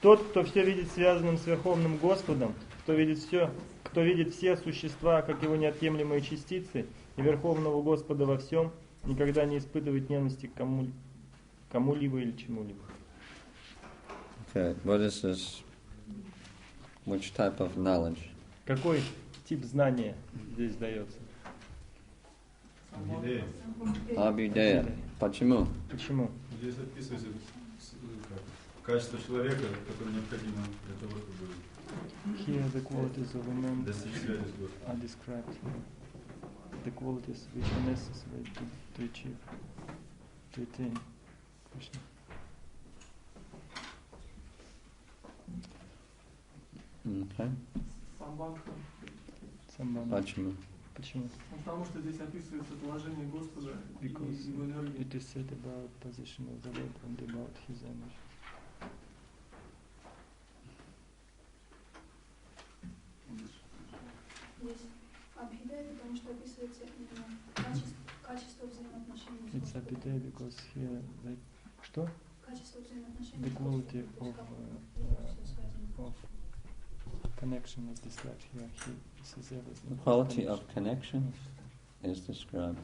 Тот, кто все видит связанным с Верховным Господом, кто видит все существа, как его неотъемлемые частицы, и Верховного Господа во всем, никогда не испытывает ненависти к кому-либо или чему-либо. Okay, what is this? Which type of knowledge? Какой тип знания здесь дается? Abhideya. Почему? Почему? Здесь описывается качество человека, которое необходимо для того, чтобы Here the qualities of a man достичь связи с Господом. are described. The qualities which are necessary to achieve, to attain Krishna. Okay. Самбандха. Почему? Почему? Потому что здесь описывается положение Господа и Because его энергия. it is said about position of the Lord and about His energy. Здесь Абхидая, потому что описывается именно качество взаимоотношений с It's Господом. Abhidaya because here, like, что? Качество взаимоотношений The с quality Господом. То есть of, как of connection is described here. He says everything. The quality of connection is described.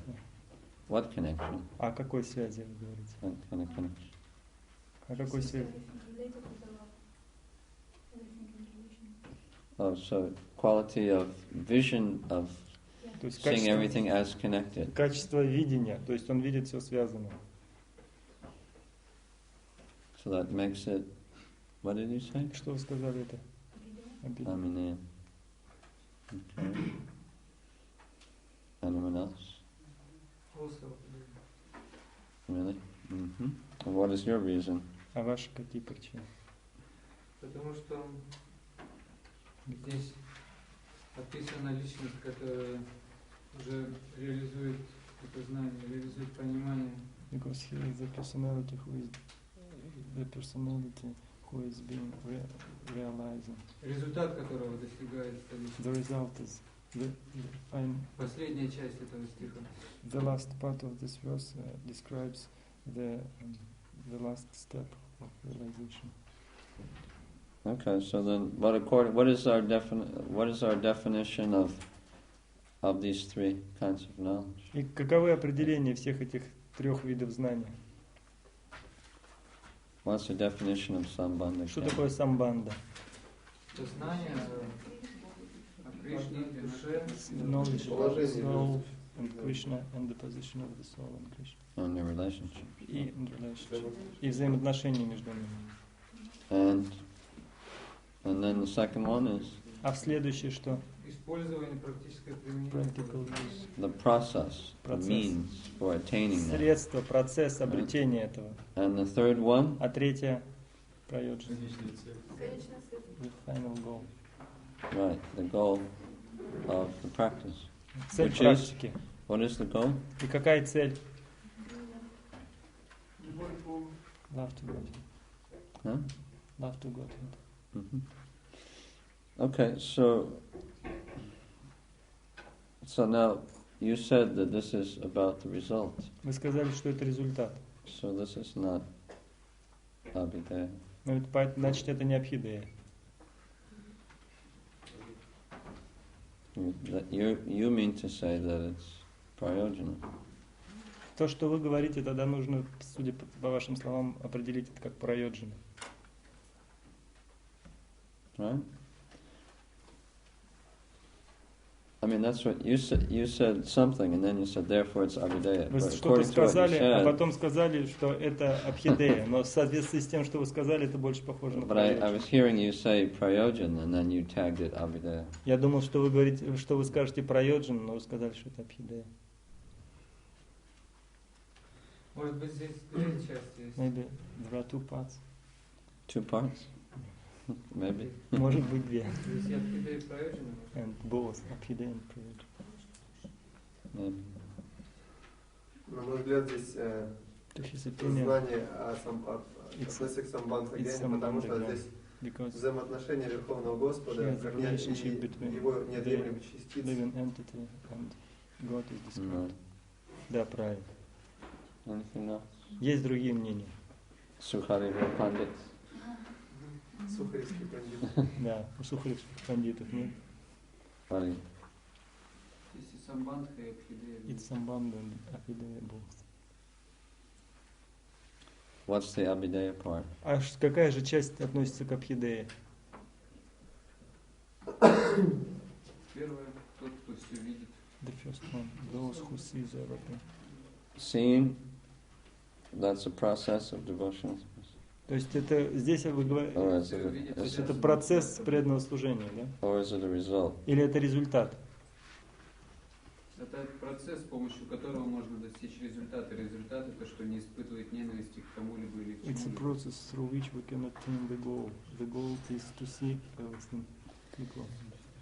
What connection? О какой связи вы говорите? What kind of connection? О какой связи? related with the love. Everything in relation. Oh, so quality of vision of То есть seeing everything as connected. качество видения, то есть он видит все связано. So that makes it. What did you say? Что вы сказали это? Абхидая. Aminaya. Okay. Anyone else? Really? Mm-hmm. What is your reason? А ваши какие причины? Потому что здесь описана личность, которая уже реализует это знание, реализует понимание. Because here is the personality who is being realizing. Результат которого достигает эта личность. The result is the Последняя часть этого стиха. The last part of this verse describes the last step of realization. Okay, so then, what is our definition of these three kinds of knowledge? И каковы определения всех этих трех видов знания? What's the definition of sambandha? Что такое самбанда? Это знание о Кришне, душе, Knowledge of the soul and Krishna and the position of the soul and Krishna. And the relationship. И relationship. И взаимоотношения между ними. And then the second one is А в следующее что? использование, практическое применение. Practical use. the process, the means for attaining that. Средство, процесс обретения этого. And the third one, А третье прайоджана. Конечная цель. The final goal. right, the goal of the practice. Цель Which is? практики. What is the goal? И какая цель? Любовь к Богу. Love to God. Huh? Love to God. Mm-hmm. Okay, so now you said that this is about the result. Вы сказали, что это результат. So this is not abhidaya. Но это, значит, это не абхидая. You mean to say that it's prayojana. То, что вы говорите, тогда нужно, судя по вашим словам, определить это как прайоджана. Right? I mean, that's what you said. You said something, and then you said, therefore it's abhidaya. Вы But что-то according to what you сказали, а said, потом сказали, что это абхидея. Но в соответствии с тем, что вы сказали, это больше похоже на but I прайоджана. was hearing you say prayojan, and then you tagged it abhidaya. Я думал, что вы говорите, что вы скажете прайоджана, но вы сказали, что это абхидея. Может быть, здесь две части есть. Maybe there are two parts. 2 parts? Maybe. Может быть, две. Здесь и Абхидея и Прайоджана. And both, абхидея and прайоджана. Maybe. На мой взгляд, здесь To his opinion, знание относится к самбандха гьяне, потому что здесь because взаимоотношения Верховного Господа, here the как relationship и between его the неотъемлемой частицы. living entity and God is described. Right. Да, правильно. Anything else? Есть другие мнения. Sukhari Pandit. Сухаревский пандит. Да, у сухаревских пандитов нет. Body. Если самбандха и абхидея. Итсамбанда, Абхидея был. What's the Abhidheya part? А какая же часть относится к Абхидее? Первое, тот, кто все видит. The first one, those who see everything. Seeing, that's a process of devotional. То есть это здесь вы говорите, Or is it то есть это процесс преданного служения, да? or is it a result? Или это результат? Это процесс, с помощью которого можно достичь результата. Результат это, что не испытывает ненависти к кому-либо или к It's a чему-либо. process through which we can attain the goal. The goal is to see everything.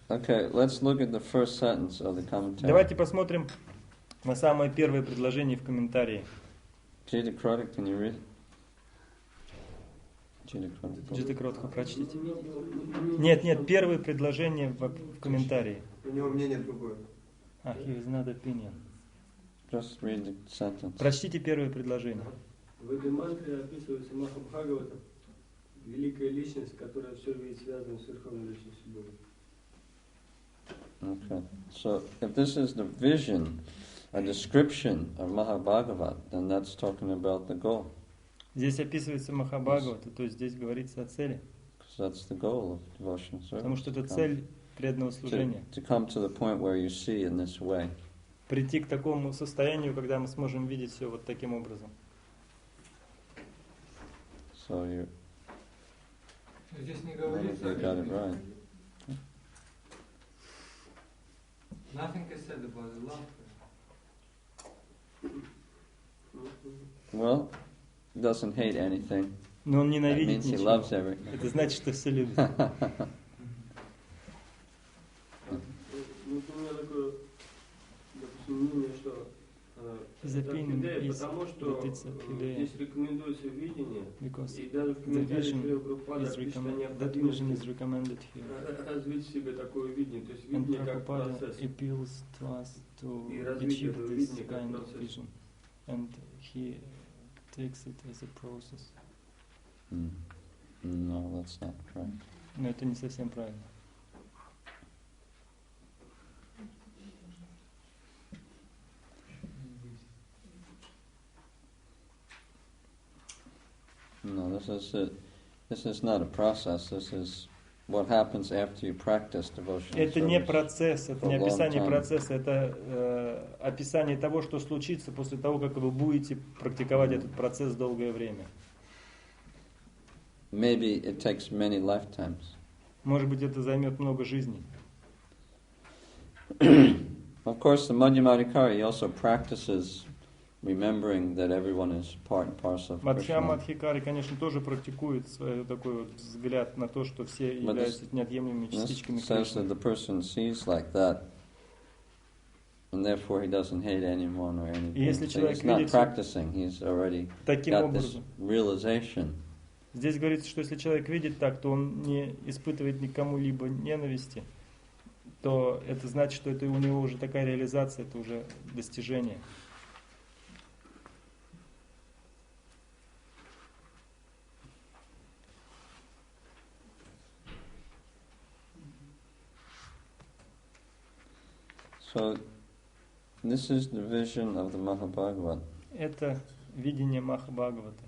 Okay, let's look at the first sentence of the commentary. Давайте посмотрим на самое первое предложение в комментарии. Jita Krotik, can you read? Jita Krotik. Джита Кротха, прочтите. Нет, первое предложение в комментарии. У него мнение другое. He is not opinion. Just read the sentence. Прочтите первое предложение. В этой мантре описывается Махабхагавата, великая личность, которая все видит связанным с Верховной Личностью Бога. Okay, so if this is the vision, a description of Mahabhagavat, then that's talking about the goal. Здесь описывается Махабхагавата, то есть здесь говорится о цели. Because that's the goal of devotional service. Потому что это цель преданного служения. To come to the point where you see in this way. Прийти к такому состоянию, когда мы сможем видеть все вот таким образом. So you Здесь не you говорится о got it right. Nothing is said about the love. Well, he doesn't hate anything. Но он That ненавидит means he ничего. loves everything. Это значит, что все любит. Ну, у меня такое, допустим, мнение, что His это opinion Абхидея, is потому что that it's Abhidheya. здесь рекомендуется видение, Because и даже в the комментарии vision Шри Прабхупада is пишет о that vision is необходимости recommended here. развить в себе такое видение, то есть And видение как Prabhupada процесс. appeals to us to И развитие achieve этого this видения как kind of процесс. vision. And he takes it as a process. No, that's not correct. Но это не совсем правильно. No, this is not a process. This is what happens after you practice devotional Это не service. процесс, это не for a long описание time. процесса, это описание того, что случится после того, как вы будете практиковать этот процесс долгое время. Maybe it takes many lifetimes. Может быть, это займет много жизней. Of course, the Madhyamadikari also practices remembering that everyone is part and parcel of Мадхья Krishna. Мадхикари, конечно, тоже практикует свой такой вот взгляд на то, что все являются неотъемлемыми частичками This says that Кришны. the person sees like that, and therefore he doesn't hate anyone or anything. если So человек he's not видит practicing, he's already Таким got this образом. realization. Здесь говорится, что если человек видит так, то он не испытывает никому-либо ненависти, то это значит, что это у него уже такая реализация, это уже достижение. So this is the vision of the Mahabhagavat. Это видение Махабхагавата.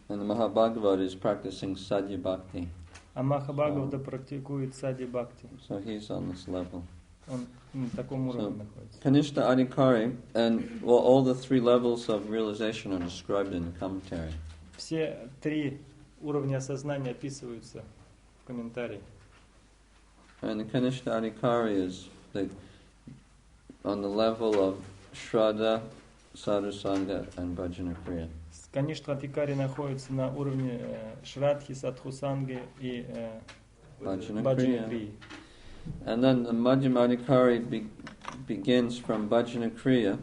And the Mahabhagavat is practicing Sadhya Bhakti. А Махабхагавата практикует сади бхакти. So he's on this level. Он на таком уровне So, находится. Kanishta Adhikari, and well, all the three levels of realization are described in the commentary. Все три уровня осознания описываются в комментарии. And the Kanishta Adhikari is on the level of Shraddha, Sadhusanga, and Bhajana Kriya. Каништа Адхикари находится на уровне Шрадхи, Садхусанги и Bhajana Баджана Kriya. Крии. And then the Madhyamadikari begins from Bhajana Kriya,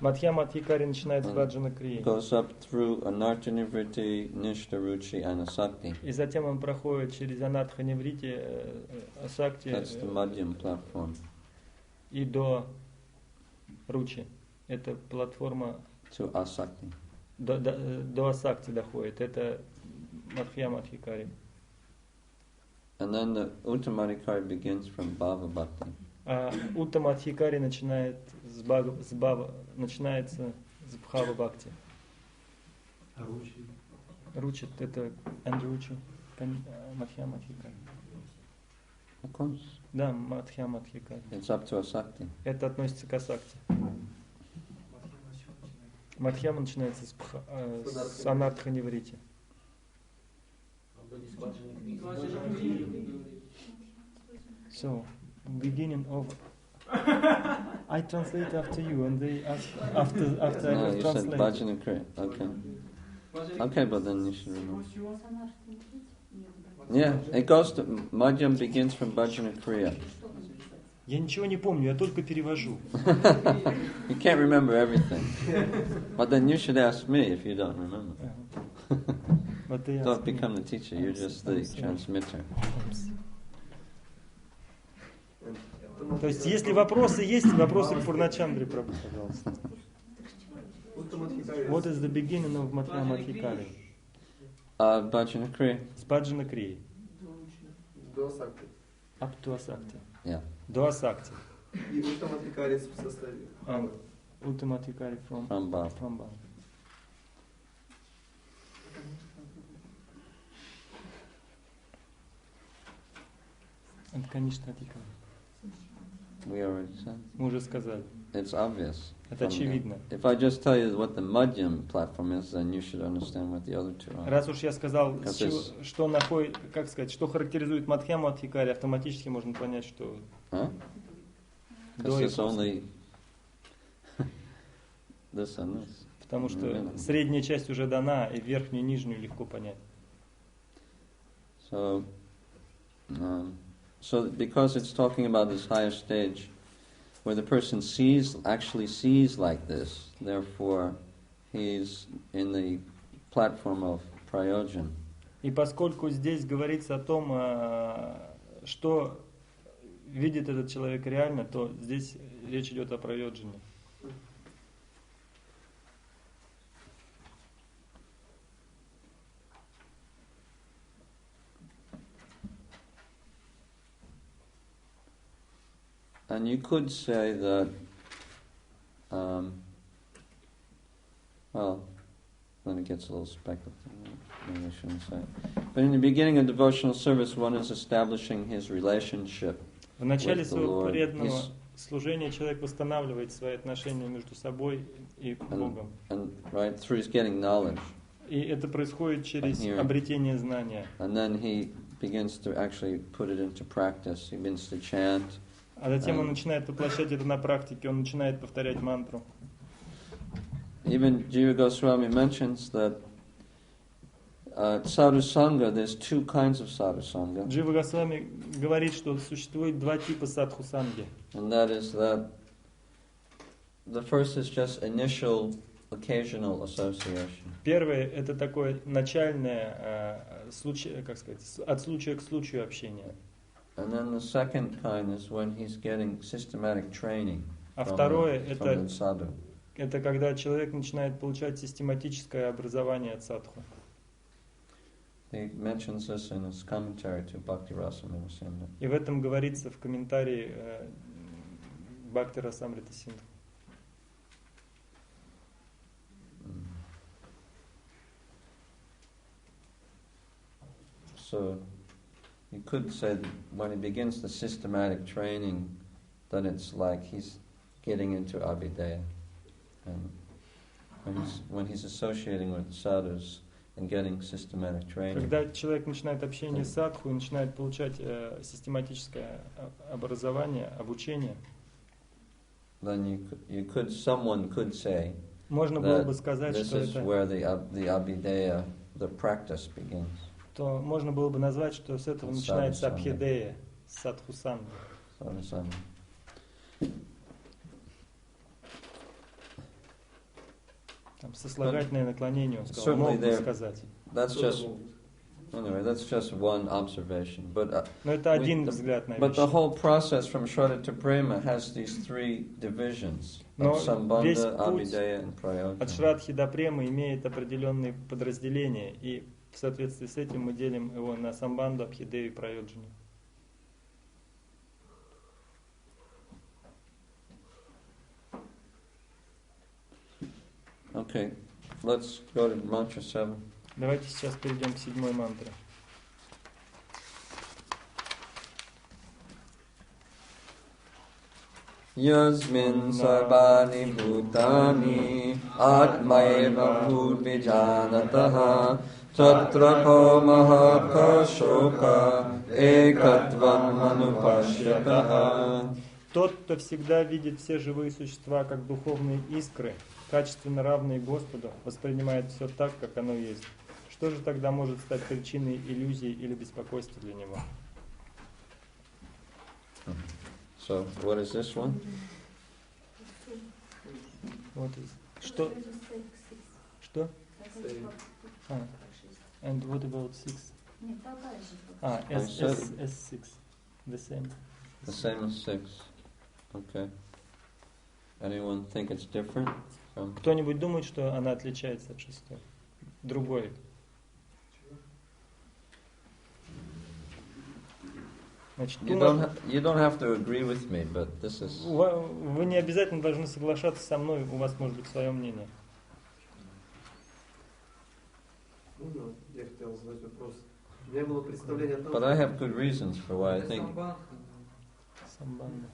Мадхья Адхикари начинает с Баджана Крии. goes up through Anartha-nivritti, Nishta-ruchi, and Asakti. И затем он проходит через Анатха Ниврити, Асакти That's the Madhyam platform. и до Ручи. Это платформа To Asakti. до Асакти доходит. Это Мадхья-Мадхикари. And then the Uttamadhikari begins from Bhava Bhakti. А Уттамадхикари начинается с Бхава Бхакти. Ручит это Андручи, Мадхья-Мадхикари. Of course. Да, Мадхья-Мадхикари. It's up to Asakti. Это относится к Асакти. Мадхьяма начинается с Анартха-Ниврити. So, beginning of... I translate after you, and they ask after No, I have you said translated. Bhajana Kriya. Okay. Okay, but then you should remember. Yeah, it goes to... Madhyam begins from Bhajana Kriya. Я ничего не помню, я только перевожу. You can't remember everything. But then you should ask me if you don't remember. But they Don't ask me. become the teacher, you're just the transmitter. То есть, если вопросы есть, вопросы к Пурначандре Прабху, пожалуйста. What is the beginning of Мадхья-Мадхикари? Bhajana Kriya. С Баджана Крии. До Сакти. Up to Asakti. Yeah. До Асакти. И Уттамадхикари в составе. Uttamathikari from Bhava. From Bhava. And Kanishtathikari. We already said. Мы уже сказали. It's obvious. Это очевидно. If I just tell you what the Madhyam platform is, then you should understand what the other two are. Раз уж я сказал, что находит, как сказать, что характеризует Мадхья-Мадхикари, автоматически можно понять, что Huh? до Because и it's после. only this and this. Потому что средняя часть уже дана, и верхнюю и нижнюю легко понять. So because it's talking about this higher stage, where the person actually sees like this, therefore he's in the platform of prayojan. И поскольку здесь говорится о том, что видит этот человек реально, то здесь речь идет о прайоджане. And you could say that, well, then it gets a little speculative. Maybe I shouldn't say it. But in the beginning of devotional service, one is establishing his relationship. В начале with the своего Lord. преданного служения человек восстанавливает свои отношения между собой и Богом. And right through his getting knowledge. И это происходит через обретение знания. And then he begins to actually put it into practice. He begins to chant. А затем он начинает воплощать это на практике, он начинает повторять мантру. Even Jiva Goswami mentions that sadhu sangha, there's two kinds of sadhu sangha. Джива Госвами говорит, что существует два типа садху санги. And that is that the first is just initial occasional association. Первое это такое начальное как сказать, от случая к случаю общение. And then the second kind is when he's getting systematic training from the sadhu. Это когда человек начинает получать систематическое образование от садху. He mentions this in his commentary to Bhakti Rasamrita Sindhu. И в этом говорится в комментарии Бхакти Расамрита Синдху. So you could say that when he begins the systematic training, then it's like he's getting into Abhideya. And when he's associating with sadhus and getting systematic training. Когда человек начинает общение с садху и начинает получать систематическое образование, обучение, then someone could say можно было бы сказать, this что is where the Abhideya, the practice begins. То можно было бы назвать, что с этого начинается абхидея, садхусанга. Там сослагательное наклонение, он сказал, мог бы сказать. That's just one observation. Но это один взгляд на вещь. But the whole process from Shraddha to Prema has these three divisions of Sambandha, Abhideya and Prayoja. От Шрадхи до Премы имеет определенные подразделения, и В соответствии с этим мы делим его на самбанду, абхидею и прайоджани. Okay, let's go to mantra 7. Давайте сейчас перейдем к 7-й мантре. Yasmin sarvani bhutani atmaeva bhutvijanataha tatra ko mahakashoka ekatvam manupashyataha. Тот, кто всегда видит все живые существа как духовные искры, качественно равные Господу, воспринимает все так, как оно есть. Что же тогда может стать причиной иллюзии или беспокойства для него? So, what is this one? Вот что? Что? And what about 6? S6. The same. The same as 6. Okay. Anyone think it's different from? Кто-нибудь думает, что она отличается от 6? Другой. Значит, You don't have to agree with me, but this is. Вы не обязательно должны соглашаться со мной, у вас может быть свое мнение. Я хотел задать вопрос. У меня было представление о том, But I have good reasons for why I think. Самбанда.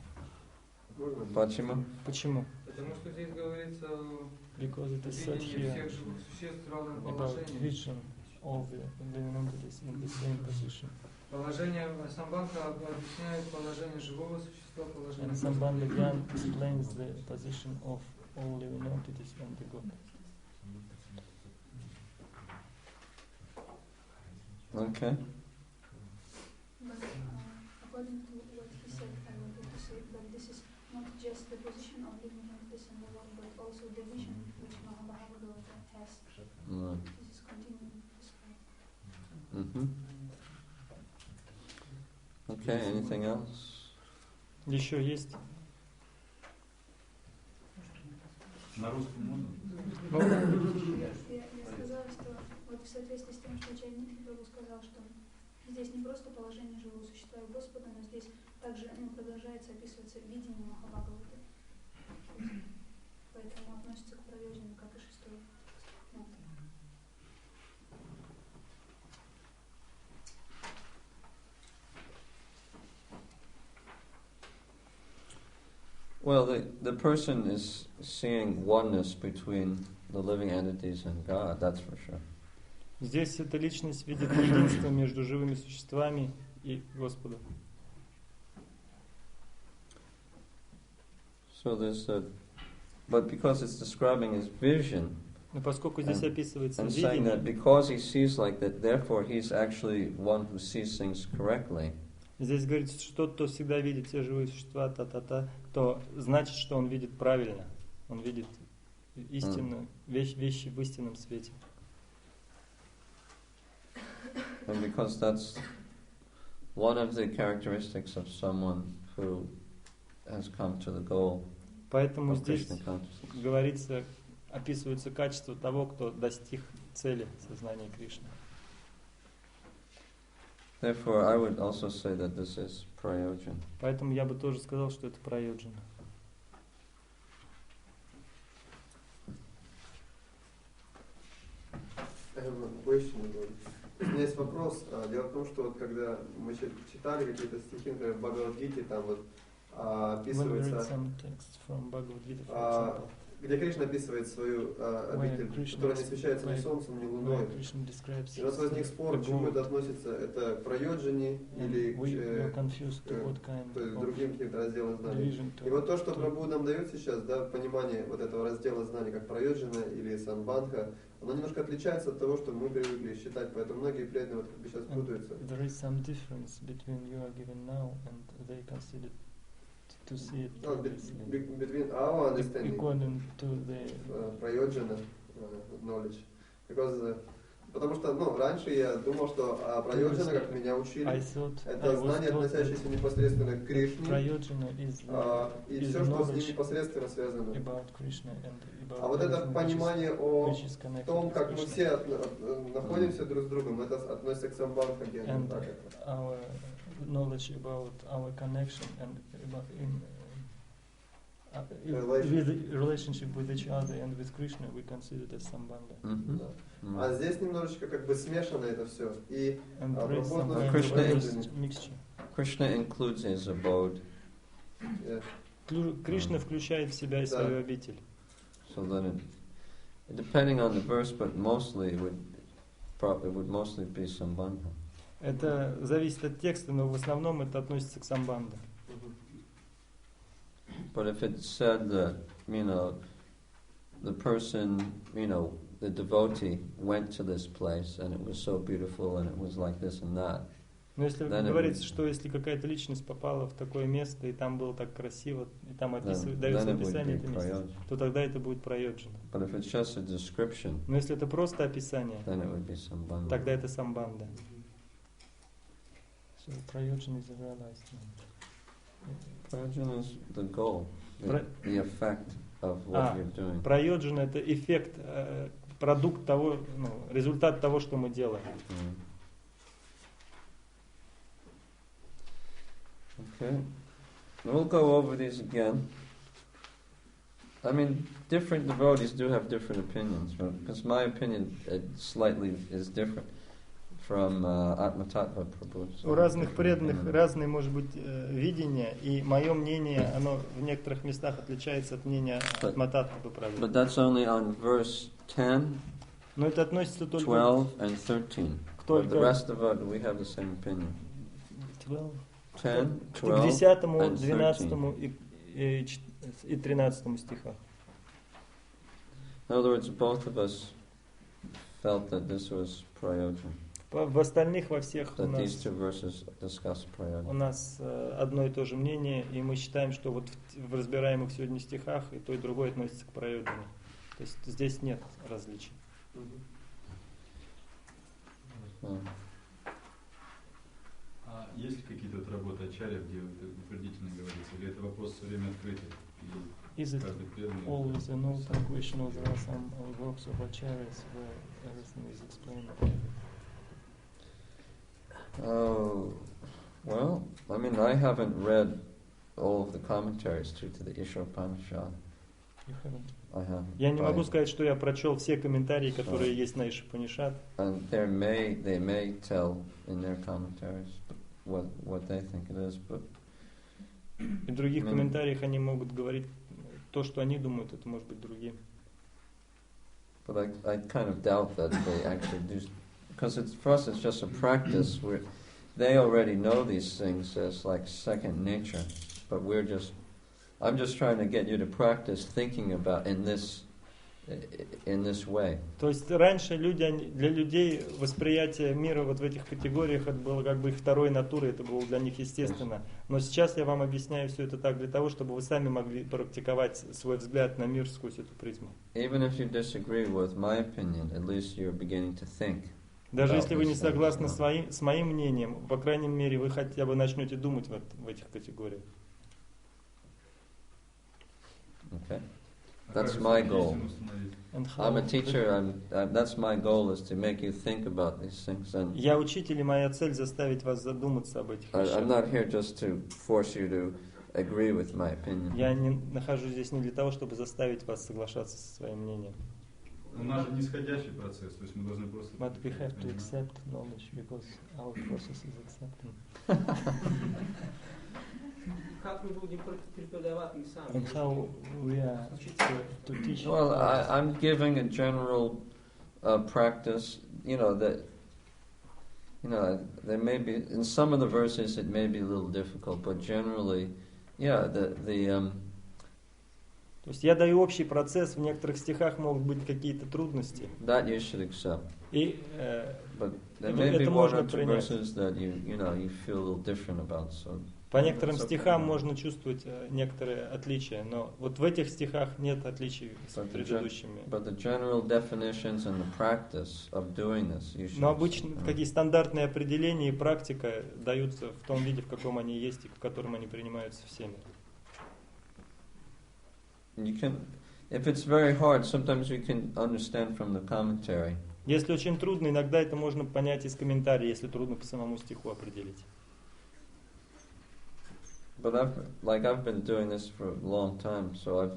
Почему? Почему? Потому что здесь говорится Because it is said видение here всех живых существ в равном about положении. vision of the living entities in the same position. Положение Самбанха объясняет положение живого существа, положение And Sambandha Gyan explains the position of all living entities and the God. Okay. But according to what he said, I wanted to say that this is not just the position of living entities in the world, but also the vision which Mahabharata has. Right. This is continuing this way. Okay, anything else? Еще есть? На русском можно? Я сказала, что вот в соответствии с тем, что Чайнитхи Прабху сказал, что здесь не просто положение живого существа и Господа, но здесь также продолжается описываться видение Махабхагаваты. Поэтому относится к проёджане, как и 6-й. Well, the person is seeing oneness between the living entities and God, that's for sure. Здесь эта личность видит единство между живыми существами и Господом. So there's but because it's describing his vision, Но поскольку здесь описывается and saying that видение, because he sees like that, therefore he's actually one who sees things correctly. здесь говорится, что тот, кто всегда видит все живые существа, то значит, что он видит правильно. Он видит истинно, вещи в истинном свете. And because that's one of the characteristics of someone who has come to the goal Поэтому of здесь Krishna consciousness. говорится, описываются качества того, кто достиг цели сознания Кришны. Therefore, I would also say that this is prayojan. Поэтому я бы тоже сказал, что это прайоджана. I have a question. У меня есть вопрос. Дело в том, что вот когда мы читали какие-то стихи, например, в Бхагавад-гите, там вот описывается, где Кришна описывает свою обитель, которая не освещается ни солнцем, ни луной. И у нас возник спор, к чему это относится, это к прайоджане или к другим каким-то разделам знаний. И вот то, что Прабху нам дает сейчас, да, понимание вот этого раздела знаний, как прайоджана или самбандха, оно немножко отличается от того, что мы привыкли считать, поэтому многие преданные вот как бы сейчас путаются. There is some difference between you are given now and they consider to see it Between our understanding according to the prayojana knowledge, because Потому что, раньше я думал, что прайоджана, как меня учили, это знание, относящееся непосредственно к Кришне, и все, что с ним непосредственно связано. А вот это понимание о том, как мы все находимся друг с другом, это относится к самбандха гьяну. Knowledge about our connection and about with relationship with each other and with Krishna we consider it as sambandha. А здесь немножечко как бы смешано это все. И Krishna includes his abode. Кришна включает в себя и свою обитель. So then, depending on the verse, but mostly it would mostly be sambandha. Это зависит от текста, но в основном это относится к самбандha. But if it said that, the person, the devotee went to this place and it was so beautiful and it was like this and that. Но если говорится, что если какая-то личность попала в такое место и там было так красиво, и там дается описание этого места, то тогда это будет прайоджана. But if it's just a description, но если это просто описание, then it would be sambandha. Тогда это самбандha. So prayojana is a realized. Prayojana is the goal, the effect of what you're doing. Prayojana это эффект, продукт того, результат того, что мы делаем. Okay, we'll go over these again. I mean, different devotees do have different opinions, because my opinion slightly is different from Atma Tattva Prabhu. У разных преданных разные, может быть, видения, и мое мнение, оно в некоторых местах отличается от мнения Атма Таттва Прабhu. But that's only on verse 10, но это относится только 12 and 13. But the rest of it, we have the same opinion. 10, 12, к 10, and 12 и 13 стихах. In other words, both of us felt that this was prayojana. В остальных, во всех у нас одно и то же мнение, и мы считаем, что вот в разбираемых сегодня стихах и то, и другое относится к прайоджане. То есть здесь нет различий. А есть ли какие-то работы ачарья, где утвердительно говорится, или это вопрос все время открытый? Is it always an open question, or there are some works of acharyas where everything is explained? Well, I mean, I haven't read all of the commentaries to the Ишопанишad. You haven't? I haven't. Я не могу сказать, что я прочел все комментарии, которые есть на Ишопанишад. And they may tell in their commentaries what they think it is, but в других комментариях они могут говорить то, что они думают, это может быть другим. But I kind of doubt that they actually do, because for us it's just a practice. They already know these things as like second nature, but I'm just trying to get you to practice thinking about in this way. То есть раньше для людей восприятие мира вот в этих категориях это было как бы их второй натурой, это было для них естественно. Но сейчас я вам объясняю все это так для того, чтобы вы сами могли практиковать свой взгляд на мир сквозь эту призму. Even if you disagree with my opinion, at least you're beginning to think. Даже если вы не согласны с моим мнением, по крайней мере, вы хотя бы начнете думать в этих категориях. Okay. That's my goal. I'm a teacher. That's my goal, is to make you think about these things. And я учитель, и моя цель заставить вас задуматься об этих вещах. I'm not here just to force you to agree with my opinion. Я не нахожусь здесь не для того, чтобы заставить вас соглашаться со своим мнением. У нас же нисходящий процесс, то есть мы должны просто. But we have to accept knowledge because our process is accepting. Как мы будем преподавать их сами? And how we are to teach. Well, I'm giving a general practice. There may be in some of the verses it may be a little difficult, but generally, То есть я даю общий процесс, в некоторых стихах могут быть какие-то трудности. That you should accept. И But there may be это one можно or two принять. verses that you feel a little different about. So По некоторым стихам можно чувствовать некоторые отличия, но вот в этих стихах нет отличий с предыдущими. But the general definitions and the practice of doing this, you should. Но обычно такие стандартные определения и практика даются в том виде, в каком они есть и в котором они принимаются всеми. You can, if it's very hard, sometimes you can understand from the commentary. Если очень трудно, иногда это можно понять из комментариев, если трудно по самому стиху определить. But I've been doing this for a long time, so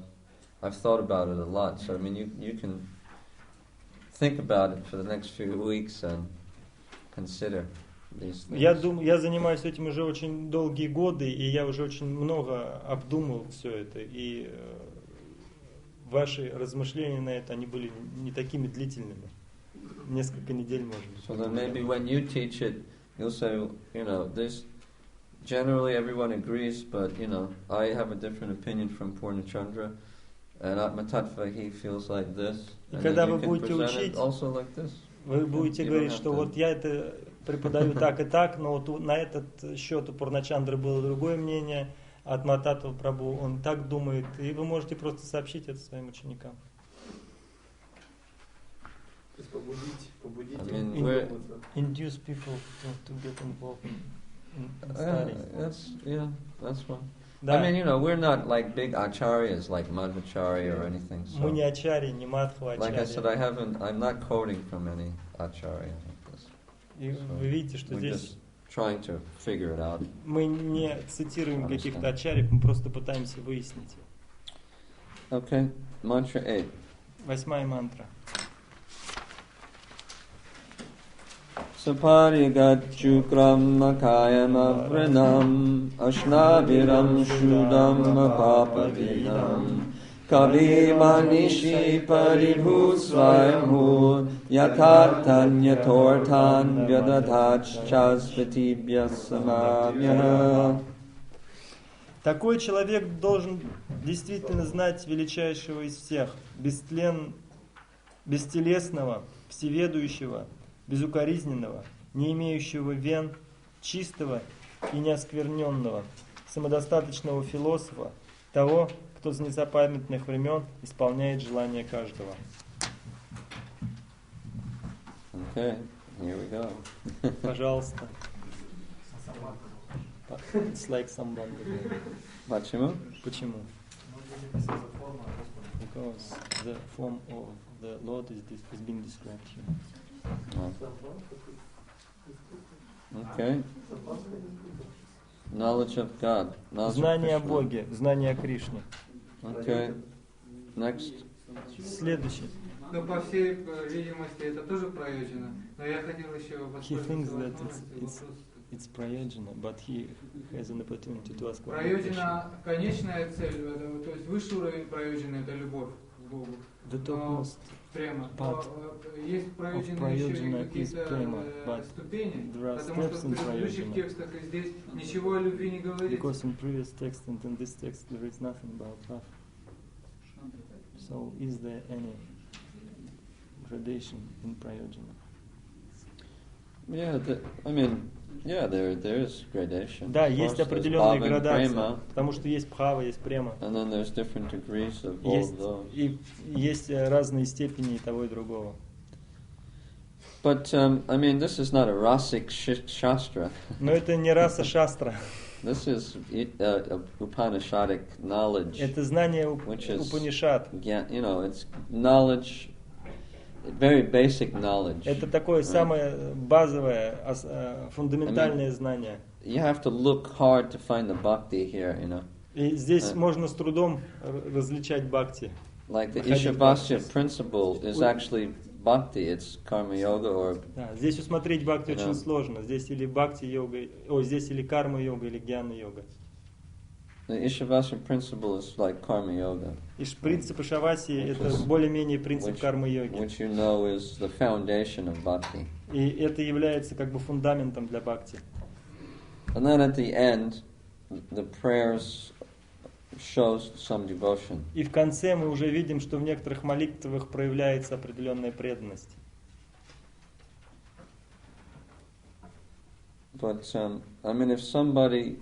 I've thought about it a lot. So I mean, you can think about it for the next few weeks and consider these things. Я занимаюсь этим уже очень долгие годы, и я уже очень много обдумал все это. И ваши размышления на это, они были не такими длительными. Несколько недель, может быть. So then maybe when you teach it, you'll say, this. Generally, everyone agrees, but I have a different opinion from Purnachandra, and Atmatattva, he feels like this. И когда вы будете учить, also like this. Вы будете говорить, что вот я это преподаю так и так, но вот на этот счет у Пурначандры было другое мнение, а Атмататтва Прабху, он так думает, и вы можете просто сообщить это своим ученикам. То есть побудить Induce people to get involved in study. That's one. Да. I mean, we're not like big acharyas like Madhvacharya or anything. So, мы не ачарьи, не мадхва like I ачарьи. said, I'm not quoting from any acharya like this. И вы видите, что здесь just trying to figure it out. Мы не цитируем каких-то ачарьев, мы просто пытаемся выяснить. Okay, mantra 8. 8-я мантра. Saparigatchukram makayam avrinam ashnaviram shudam papavidam kavi manishi paribhu svayamhu yakartan yatortan vyadadhach chasvatibhya samamya. Такой человек должен действительно знать величайшего из всех, бестелесного, всеведущего, безукоризненного, не имеющего вен, чистого и неоскверненного, самодостаточного философа, того, кто с незапамятных времен исполняет желания каждого. Okay, here we go. Пожалуйста. It's like somebody. Почему? Почему? Because the form of the Lord is being described here. Okay. Knowledge of God. Знание о Боге, знание о Кришне. Okay. Next. Следующий. Но по всей видимости это тоже проявлено. Но я хотел еще He thinks that it's prayoджана, but he has an opportunity to ask one question. Праyoджана, конечная цель, то есть высший уровень праyoджана это любовь к Богу. Но прямо. Есть праyoджана еще и какие-то ступени, потому что в предыдущих текстах и здесь ничего о любви не говорится. Because in previous text and in this text there is nothing about love. So is there any gradation in prayoджana? Yeah, there is gradation. Да, есть определенные градации, потому что есть бхава, есть према. And then there's different degrees of all of those. И есть разные степени и того и другого. But this is not a rasic shastra. Но это не раса шастра. This is Upanishadic knowledge. Это знание Упанишад. It's knowledge. Very basic knowledge. Это такое самое базовое, фундаментальное знание. You have to look hard to find the bhakti here, И здесь можно с трудом различать бхакти. Like the Ишопанишад principle is actually bhakti, it's karma yoga or. Да, здесь усмотреть бхакти очень сложно. Здесь или бхакти йога, здесь или карма йога, или гьяна йога. The Ишопанишad principle is like karma yoga. И принцип Ишаваси это более-менее принцип кармы-йоги. Which you know is the foundation of bhakti. И это является как бы фундаментом для бхакти. And then at the end, the prayers, shows some devotion. И в конце мы уже видим, что в некоторых молитвах проявляется определенная преданность. But I mean, if somebody,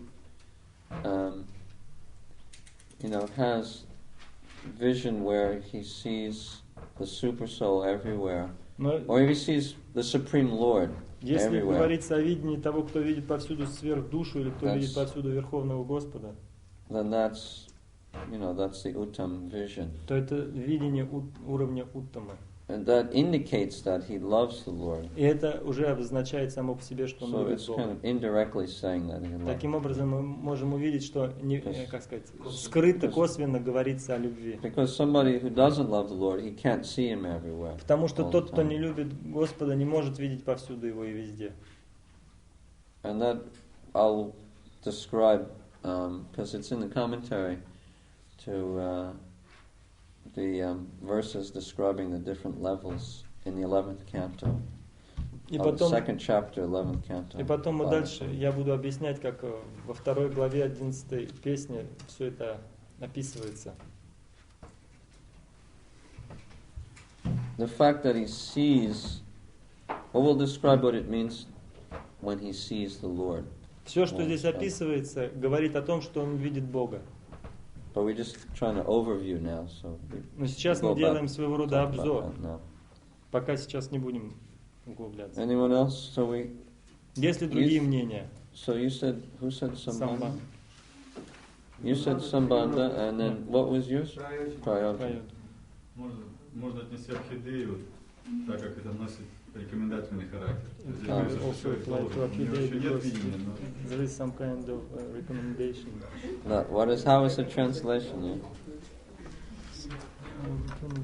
has vision where he sees the super soul everywhere, or if he sees the Supreme Lord Если everywhere, говорится о видении того, кто видит повсюду сверхдушу, или кто видит повсюду Верховного Господа, then that's the Uttam vision. То это видение уровня Уттамы. And that indicates that he loves the Lord. И это уже обозначает само по себе, что он любит So it's Бога. kind of indirectly saying that he loves. Таким образом мы можем увидеть, что скрыто, косвенно говорится о любви. Because somebody who doesn't love the Lord, he can't see him everywhere. Потому что тот, кто не любит Господа, не может видеть повсюду Его и везде. And that I'll describe, because it's in the commentary to the verses describing the different levels in the 11th canto. The second chapter, 11th canto. И потом мы дальше, я буду объяснять, как во второй главе 11 песни все это описывается. The fact that he sees, we'll describe what it means when he sees the Lord. Все, что здесь описывается, говорит о том, что он видит Бога. But we're just trying to overview now, so Но сейчас мы делаем своего рода обзор. Пока сейчас не будем углубляться. Anyone else? So we. Есть ли другие мнения? So you said, who said Sambandha? You said Sambandha, and then what was yours? Prayoja. Можно отнести орхидею, так как это носит рекомендательный характер. Also apply to orchidea because there is some kind of recommendation. No, how is the translation?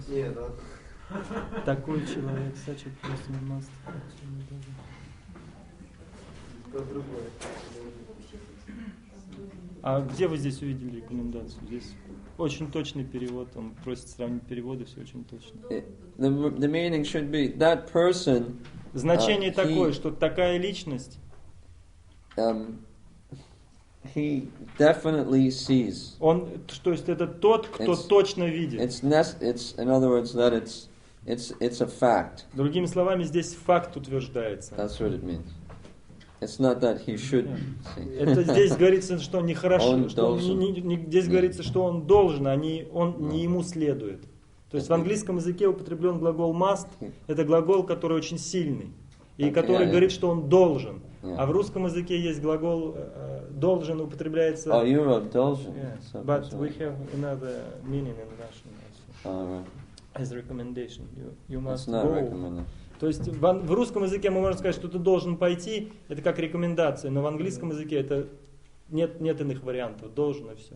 Нет, да. Такой человек, such a person must. А где вы здесь увидели рекомендацию? Здесь очень точный перевод, он просит сравнить переводы, все очень точно. The meaning should be that person. Значение такое, что такая личность. He definitely sees. Он, то есть это тот, кто точно видит. It's in other words that it's a fact. Другими словами, здесь факт утверждается. That's what it means. It's not that he should see. Это здесь говорится, что нехорошо, здесь говорится, что он должен, а не ему следует. То есть в английском языке употреблен глагол must, это глагол, который очень сильный, и который говорит, что он должен. А в русском языке есть глагол должен, употребляется. Oh, you wrote должен. Yeah. But we have another meaning in Russian also. As recommendation. You must go. То есть в русском языке мы можем сказать, что ты должен пойти, это как рекомендация, но в английском языке это нет иных вариантов, должен и все.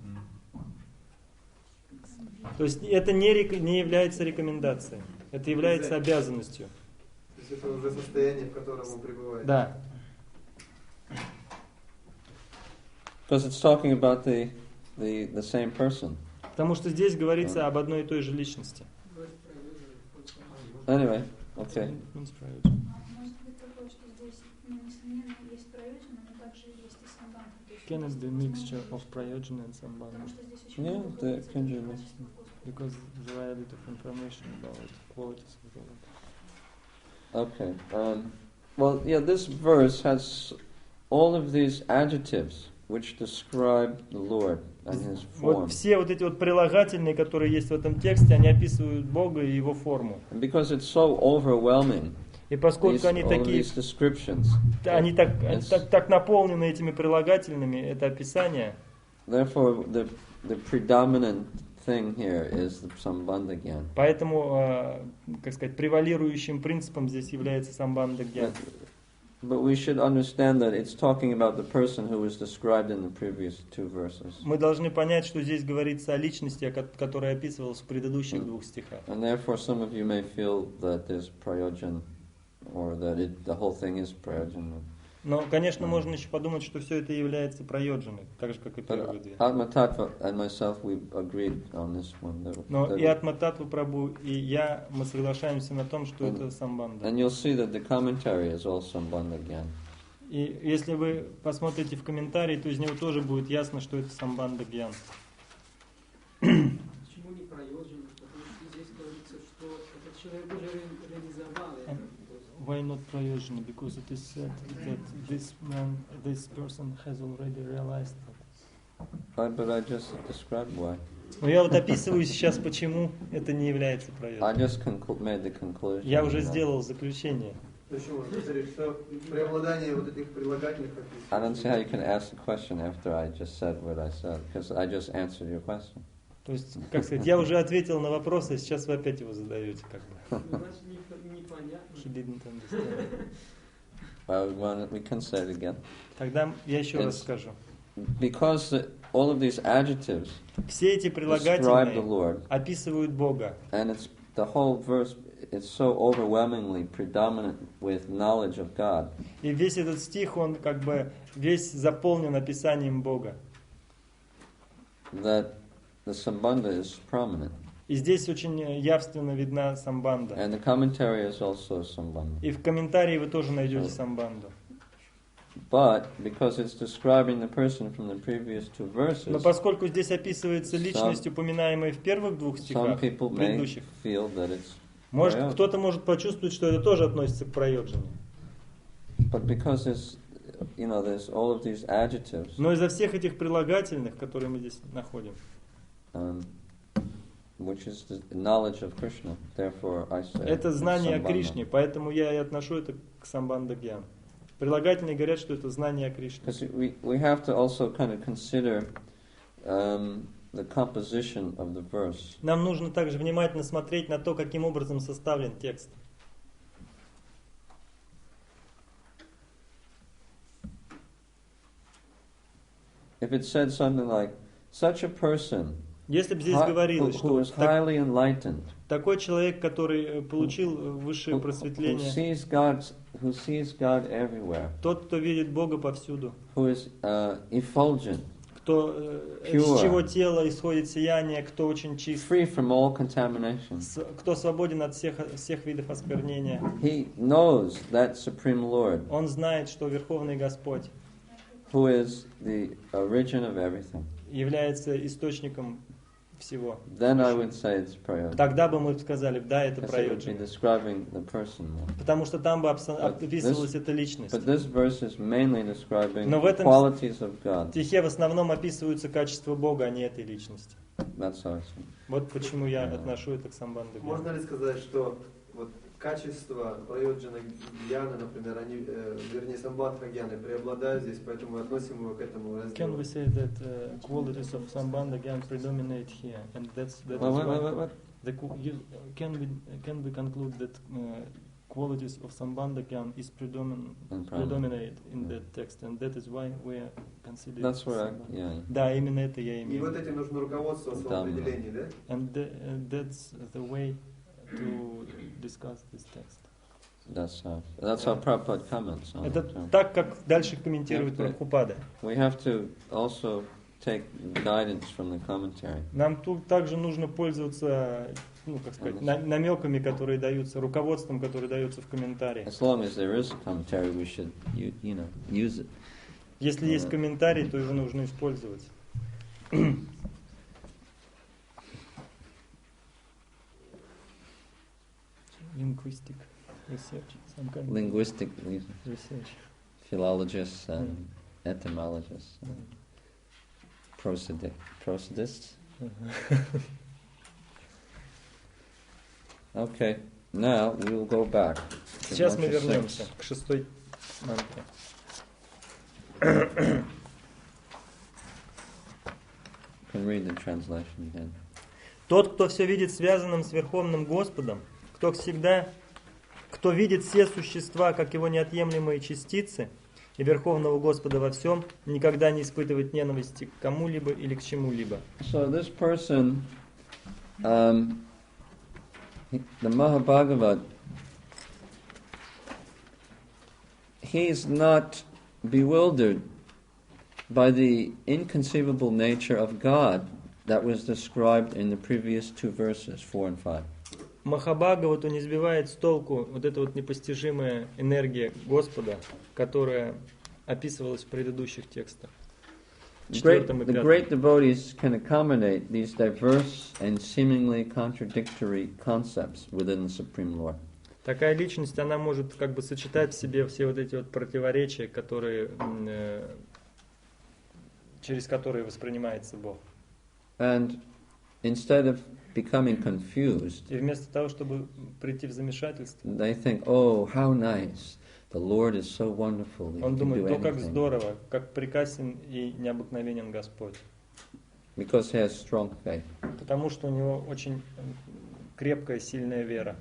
То есть это не является рекомендацией, это является обязанностью. То есть это уже состояние, в котором он пребывает. Да. Because it's talking about the same person. Потому что здесь говорится об одной и той же личности. Anyway, okay. Может быть такое, что здесь, несомненно, есть прайоджана, но также есть и самбандха. Can it be mixture of prayojana and sambandha? Потому что здесь очень Yeah, that can be mixed. Because there are a bit of information about qualities of God. Okay. Well, yeah, this verse has all of these adjectives which describe the Lord and His form. Вот все вот эти вот прилагательные, которые есть в этом тексте, они описывают Бога и Его форму. And because it's so overwhelming, и поскольку они такие, они так наполнены этими прилагательными, это описание. Therefore, the predominant thing here is the sambandha gyan. Поэтому, как сказать, превалирующим принципом здесь является самбандха гьян. But we should understand that it's talking about the person who was described in the previous two verses. Мы должны понять, что здесь говорится о личности, которая описывалась в предыдущих двух стихах. And therefore, some of you may feel that there's prayojan, or that the whole thing is prayojan. Но, конечно, можно еще подумать, что все это является прайоджаной, так же, как и первые две. Atma Tattva and myself, we agreed on this one. Но и Атма Таттва Прабху, и я, мы соглашаемся на том, что это самбандха. And you'll see that the commentary is all sambandha gyan. И если вы посмотрите в комментарии, то из него тоже будет ясно, что это самбандха гьян. Почему не проёджен? Потому что здесь говорится, что этот человек уже реализовал это. Why not prayogen? Because it is said that this person has already realized that. But I just described why. Но я вот описываю сейчас, почему это не является I prayogen. just made the conclusion. Я уже сделал заключение. Почему? Что преобладание вот этих прилагательных I don't see how you can ask the question after I just said what I said, because I just answered your question. То есть, как сказать, я уже ответил на вопрос, и сейчас вы опять его задаете, как бы. Значит, непонятно. He didn't understand. Well, we can say it again. Тогда я еще раз скажу. Because all of these adjectives все эти describe the прилагательные Lord, описывают Бога. and it's the whole verse. It's so overwhelmingly predominant with knowledge of God. И весь этот стих, он как бы весь заполнен описанием Бога. That the sambandha is prominent. И здесь очень явственно видна самбанда. And the commentary is also sambandha. И в комментарии вы тоже найдете самбанду. But because it's describing the person from the previous two verses, Но поскольку здесь описывается личность, упоминаемая в первых двух стихах, предыдущих, может, кто-то может почувствовать, что это тоже относится к прайоджане. But because there's all of these adjectives, но из-за всех этих прилагательных, которые мы здесь находим, which is the knowledge of Krishna, therefore I say это знание о Sambandha. Кришне, поэтому я и отношу это к самбанда гьян. Прилагательные говорят, что это знание о Кришне. We have to also kind of consider the composition of the verse. Нам нужно также внимательно смотреть на то, каким образом составлен текст. If it said something like, such a person Если бы здесь говорилось, who is highly enlightened, такой человек, который получил высшее просветление, who sees God everywhere, тот, кто видит Бога повсюду, who is effulgent, кто, pure, с чего тело исходит сияние, кто очень чист, free from all contamination, кто свободен от всех видов осквернения. He knows that Supreme Lord, Он знает, что Верховный Господь, who is the origin of everything, является источником всего. Then I would say it's prayogen. Тогда бы мы сказали, да, это Because it would be праyogen. describing the person more. Потому что там бы описывалась эта личность. But this verse is mainly describing Но в the этом qualities of God. стихе в основном описываются качества Бога, а не этой личности. That's how I see. Вот почему я отношу это к самбанду. Можно ли сказать, что вот качества прайоджана гьяны, например, они, вернее, самбандха гьяны преобладают здесь, поэтому мы относим его к этому разделу? Can we say that qualities of sambandha gyan predominate here, and that is What? Can we conclude that qualities of sambandha gyan is predominate in that text, and that is why we are considering. That's where yeah. Да, именно это я И имею. вот этим нужно руководствоваться в определении, да? And that's the way to discuss this text. That's how Prabhupada comments on Это it. так, как дальше комментирует Прабхупада. We have to also take guidance from the commentary. Нам тут также нужно пользоваться, как сказать, намеками, которые даются, руководством, которое дается в комментариях. As long as there is a commentary, we should use it. Если есть комментарий, то его нужно использовать. Linguistic research, some kind of Linguistic research. Philologists and etymologists, prosodists. Okay, now we will go back. Сейчас мы вернемся к 6-й мантре. Can read the translation again. Тот, кто все видит связанным с Верховным Господом, кто видит все существа как его неотъемлемые частицы, и Верховного Господа во всем, никогда не испытывает ненависти к кому-либо или к чему-либо. So this person, the Mahabhagavat, he's not bewildered by the inconceivable nature of God that was described in the previous two verses, 4 and 5. Махабхагавату не сбивает с толку вот эта вот непостижимая энергия Господа, которая описывалась в предыдущих текстах. the great devotees can accommodate these diverse and seemingly contradictory concepts within the Supreme Lord. Такая личность, она может как бы сочетать в себе все вот эти вот противоречия, которые, через которые воспринимается Бог. And instead of becoming confused, и вместо того, чтобы прийти в замешательство, they think, oh, how nice. The Lord is so wonderful. Он думает, то как здорово, как прекрасен и необыкновенен Господь. Because he has strong faith. Потому что у него очень крепкая, сильная вера.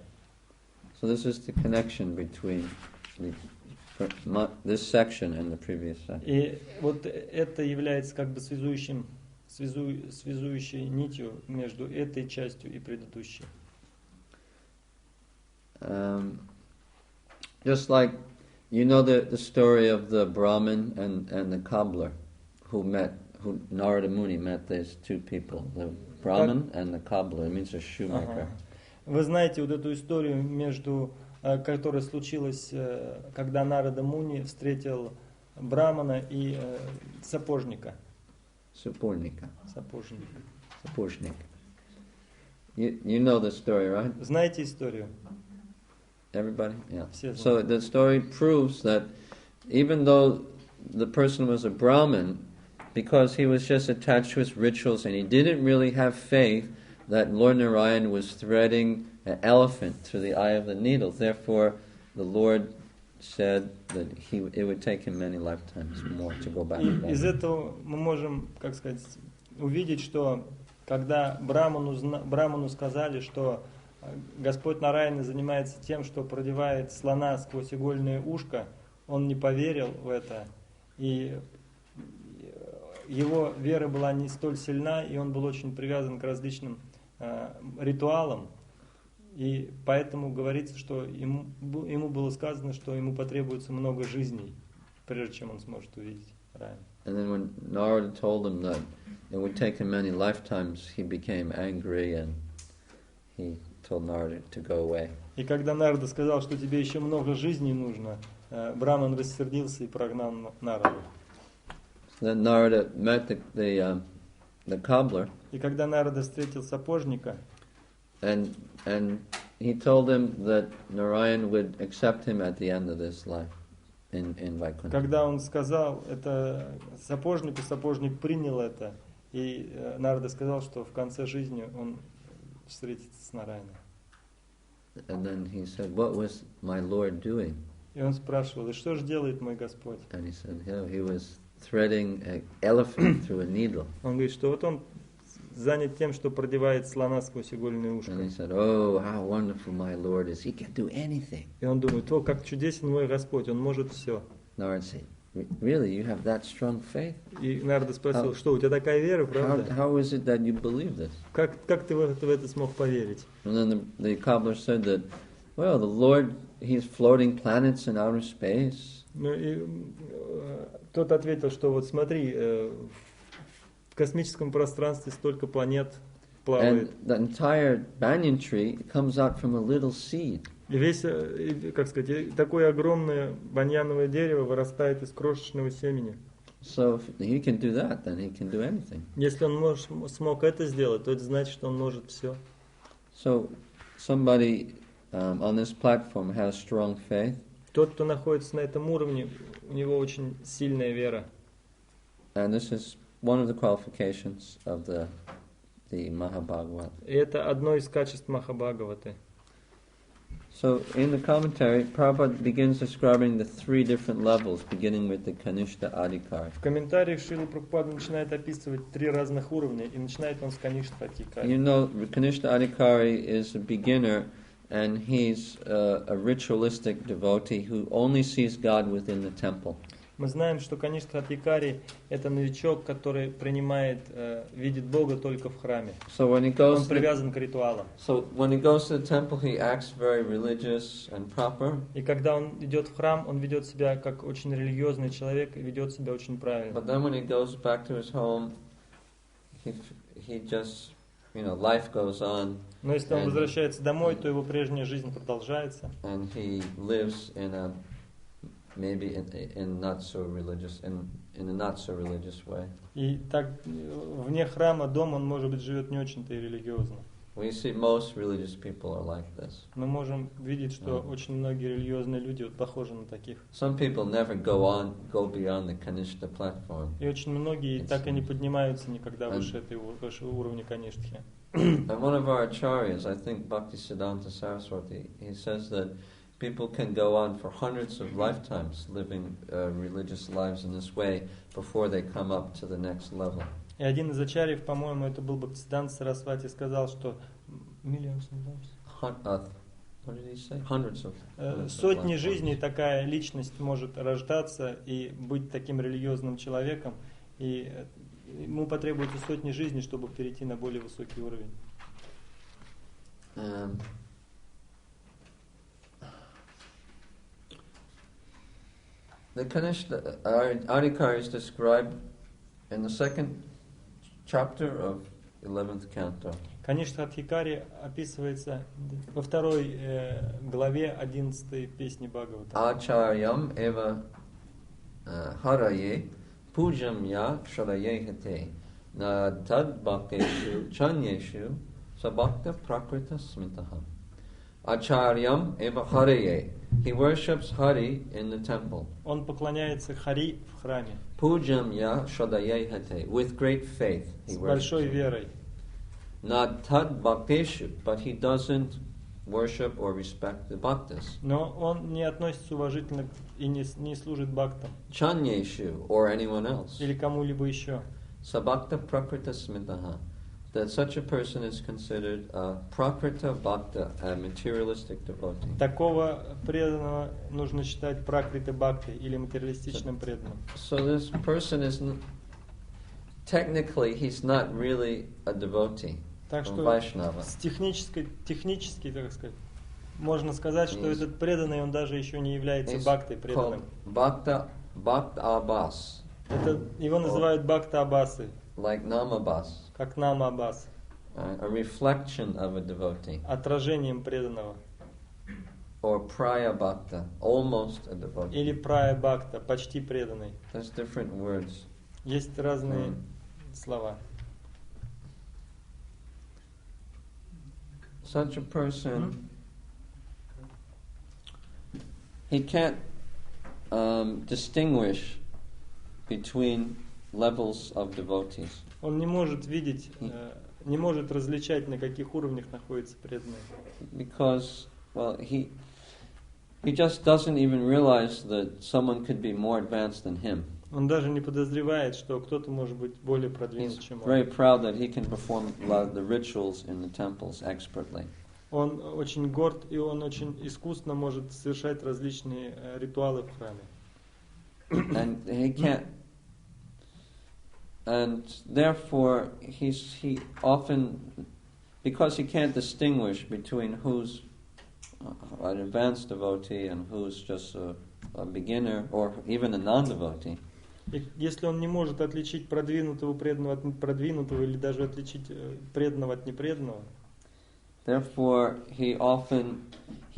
So this is the connection between this section and the previous section. И вот это является как бы связующей нитью между этой частью и предыдущей. Just like you know the story of the Brahmin and the cobbler who Narada Muni met these two people, the Brahmin and the cobbler. It means a shoemaker. Вы знаете вот эту историю, которая случилась, когда Нарада Муни встретил Брамана и сапожника. Сапожника. Сапожник. You know the story, right? Знаете историю? Everybody? Yeah. Все So the story proves that even though the person was a Brahmin, because he was just attached to his rituals and he didn't really have faith that Lord Narayan was threading an elephant through the eye of the needle. Therefore, the Lord said that it would take him many lifetimes more to go back. Из этого мы можем, как сказать, увидеть, что когда Браману сказали, что Господь Нараяна занимается тем, что продевает слона сквозь игольное ушко, он не поверил в это, и его вера была не столь сильна, и он был очень привязан к различным ритуалам, и поэтому говорится, что ему было сказано, что ему потребуется много жизней, прежде чем он сможет увидеть рай. And then when Narada told him that it would take him many lifetimes, he became angry and he told Narada to go away. И когда Нарада сказал, что тебе еще много жизней нужно, Браман рассердился и прогнал Нараду. Then Narada met the cobbler. И когда Нарада встретил сапожника, and he told him that Narayan would accept him at the end of this life in Vaikuntha. Когда он сказал это сапожнику, сапожник принял это, и Нарада сказал, что в конце жизни он встретится с Нараяной. And then he said, "What was my Lord doing?" И он спрашивал, и что же делает мой Господь? And he said, he was threading an elephant through a needle. Он говорит, что вот он занят тем, что продевает слона сквозь игольное ушко. And he said, "Oh, how wonderful my Lord is! He can do anything." И он думает, о, как чудесен мой Господь, он может все. Narada said, "Really, you have that strong faith?" И Нарада спросил, что у тебя такая вера, правда? How is it that you believe this? Как ты в это смог поверить? And then the cobbler said that, well, the Lord, He's floating planets in outer space. Ну и тот ответил, что вот смотри, в космическом пространстве столько планет плавает. And the entire banyan tree comes out from a little seed. И весь, как сказать, такое огромное баньяновое дерево вырастает из крошечного семени. So if he can do that, then he can do anything. Если он смог это сделать, то это значит, что он может все. So somebody on this platform has strong faith. Тот, кто находится на этом уровне, у него очень сильная вера. And this is one of the qualifications of the Mahabhagavata. И это одно из качеств Махабхагаваты. So in the commentary, Prabhupada begins describing the three different levels, beginning with the Kanishta Adhikari. В комментариях Шрила Прабхупада начинает описывать три разных уровня, и начинает он с Каништа Адхикари. You know, Kanishta Adhikari is a beginner, and he's a ritualistic devotee who only sees God within the temple. Мы знаем, что Каништа Адхикари – это новичок, который видит Бога только в храме. So when he goes он привязан к ритуалам. So when he goes to the temple, he acts very religious and proper. И когда он идет в храм, он ведет себя как очень религиозный человек и ведет себя очень правильно. But then when he goes back to his home, he just, life goes on. Но если он возвращается домой, то его прежняя жизнь продолжается. And he lives in a maybe in not so religious, in a not so religious way. И так вне храма, дома он, может быть, живет не очень-то и религиозно. We see most religious people are like this. Мы можем видеть, что очень многие религиозные люди вот похожи на таких. Some people never go beyond the Kanishta platform. И очень многие так и не поднимаются никогда выше уровня Каништхи. And one of our acharyas, I think Bhaktisiddhanta Saraswati, he says that people can go on for hundreds of lifetimes living religious lives in this way before they come up to the next level. И один из ачарьев, по-моему, это был Бхактисиддханта Сарасвати, сказал, что сотни жизней такая личность может рождаться и быть таким религиозным человеком, и ему потребуется сотни жизней, чтобы перейти на более высокий уровень. The Kanishta Adhikari is described in the second chapter of 11th canto. Каништа Адхикари описывается во второй главе 11 песни Бхагавата. Ачарьям эва харае пуджам я шарае хате на тад бхактешу чаньешу sabhakta prakrita smitaha. Acharyam eva hareye. He worships Hari in the temple. Он поклоняется Хари в храме. Pujam ya shadaye hate. With great faith he worships. С большой верой. Not tad bhakteshu, but he doesn't worship or respect the bhaktas. Но он не относится уважительно и не служит бхактам. Chanyeshu or anyone else. Или кому-либо еще. Sabhakta prakrita smitaha. That such a person is considered a prakrita bhakta, a materialistic devotee. Такого преданного нужно считать пракрита бхактой или материалистичным преданным. So this person is technically he's not really a devotee. Так что технически, так сказать, можно сказать, что этот преданный, он даже еще не является бхактой преданным. Bhakta abhas. Это его называют бхакта абасы. Like namabhas. Как намабас. A reflection of a devotee. Отражением преданного. Or praya bhakta, almost a devotee. Или прая бхакта, почти преданный. There's different words. Есть разные слова. Such a person, he can't distinguish between levels of devotees. Он не может видеть, не может различать, на каких уровнях находится преданный. Because, well, he just doesn't even realize that someone could be more advanced than him. Он даже не подозревает, что кто-то может быть более продвинут, чем он. Very proud that he can perform the rituals in the temples expertly. Он очень горд и он очень искусно может совершать различные ритуалы в храме. And he can't. And therefore, he often, because he can't distinguish between who's an advanced devotee and who's just a beginner or even a non-devotee. И если он не может отличить продвинутого преданного от продвинутого или даже отличить преданного от непреданного, therefore he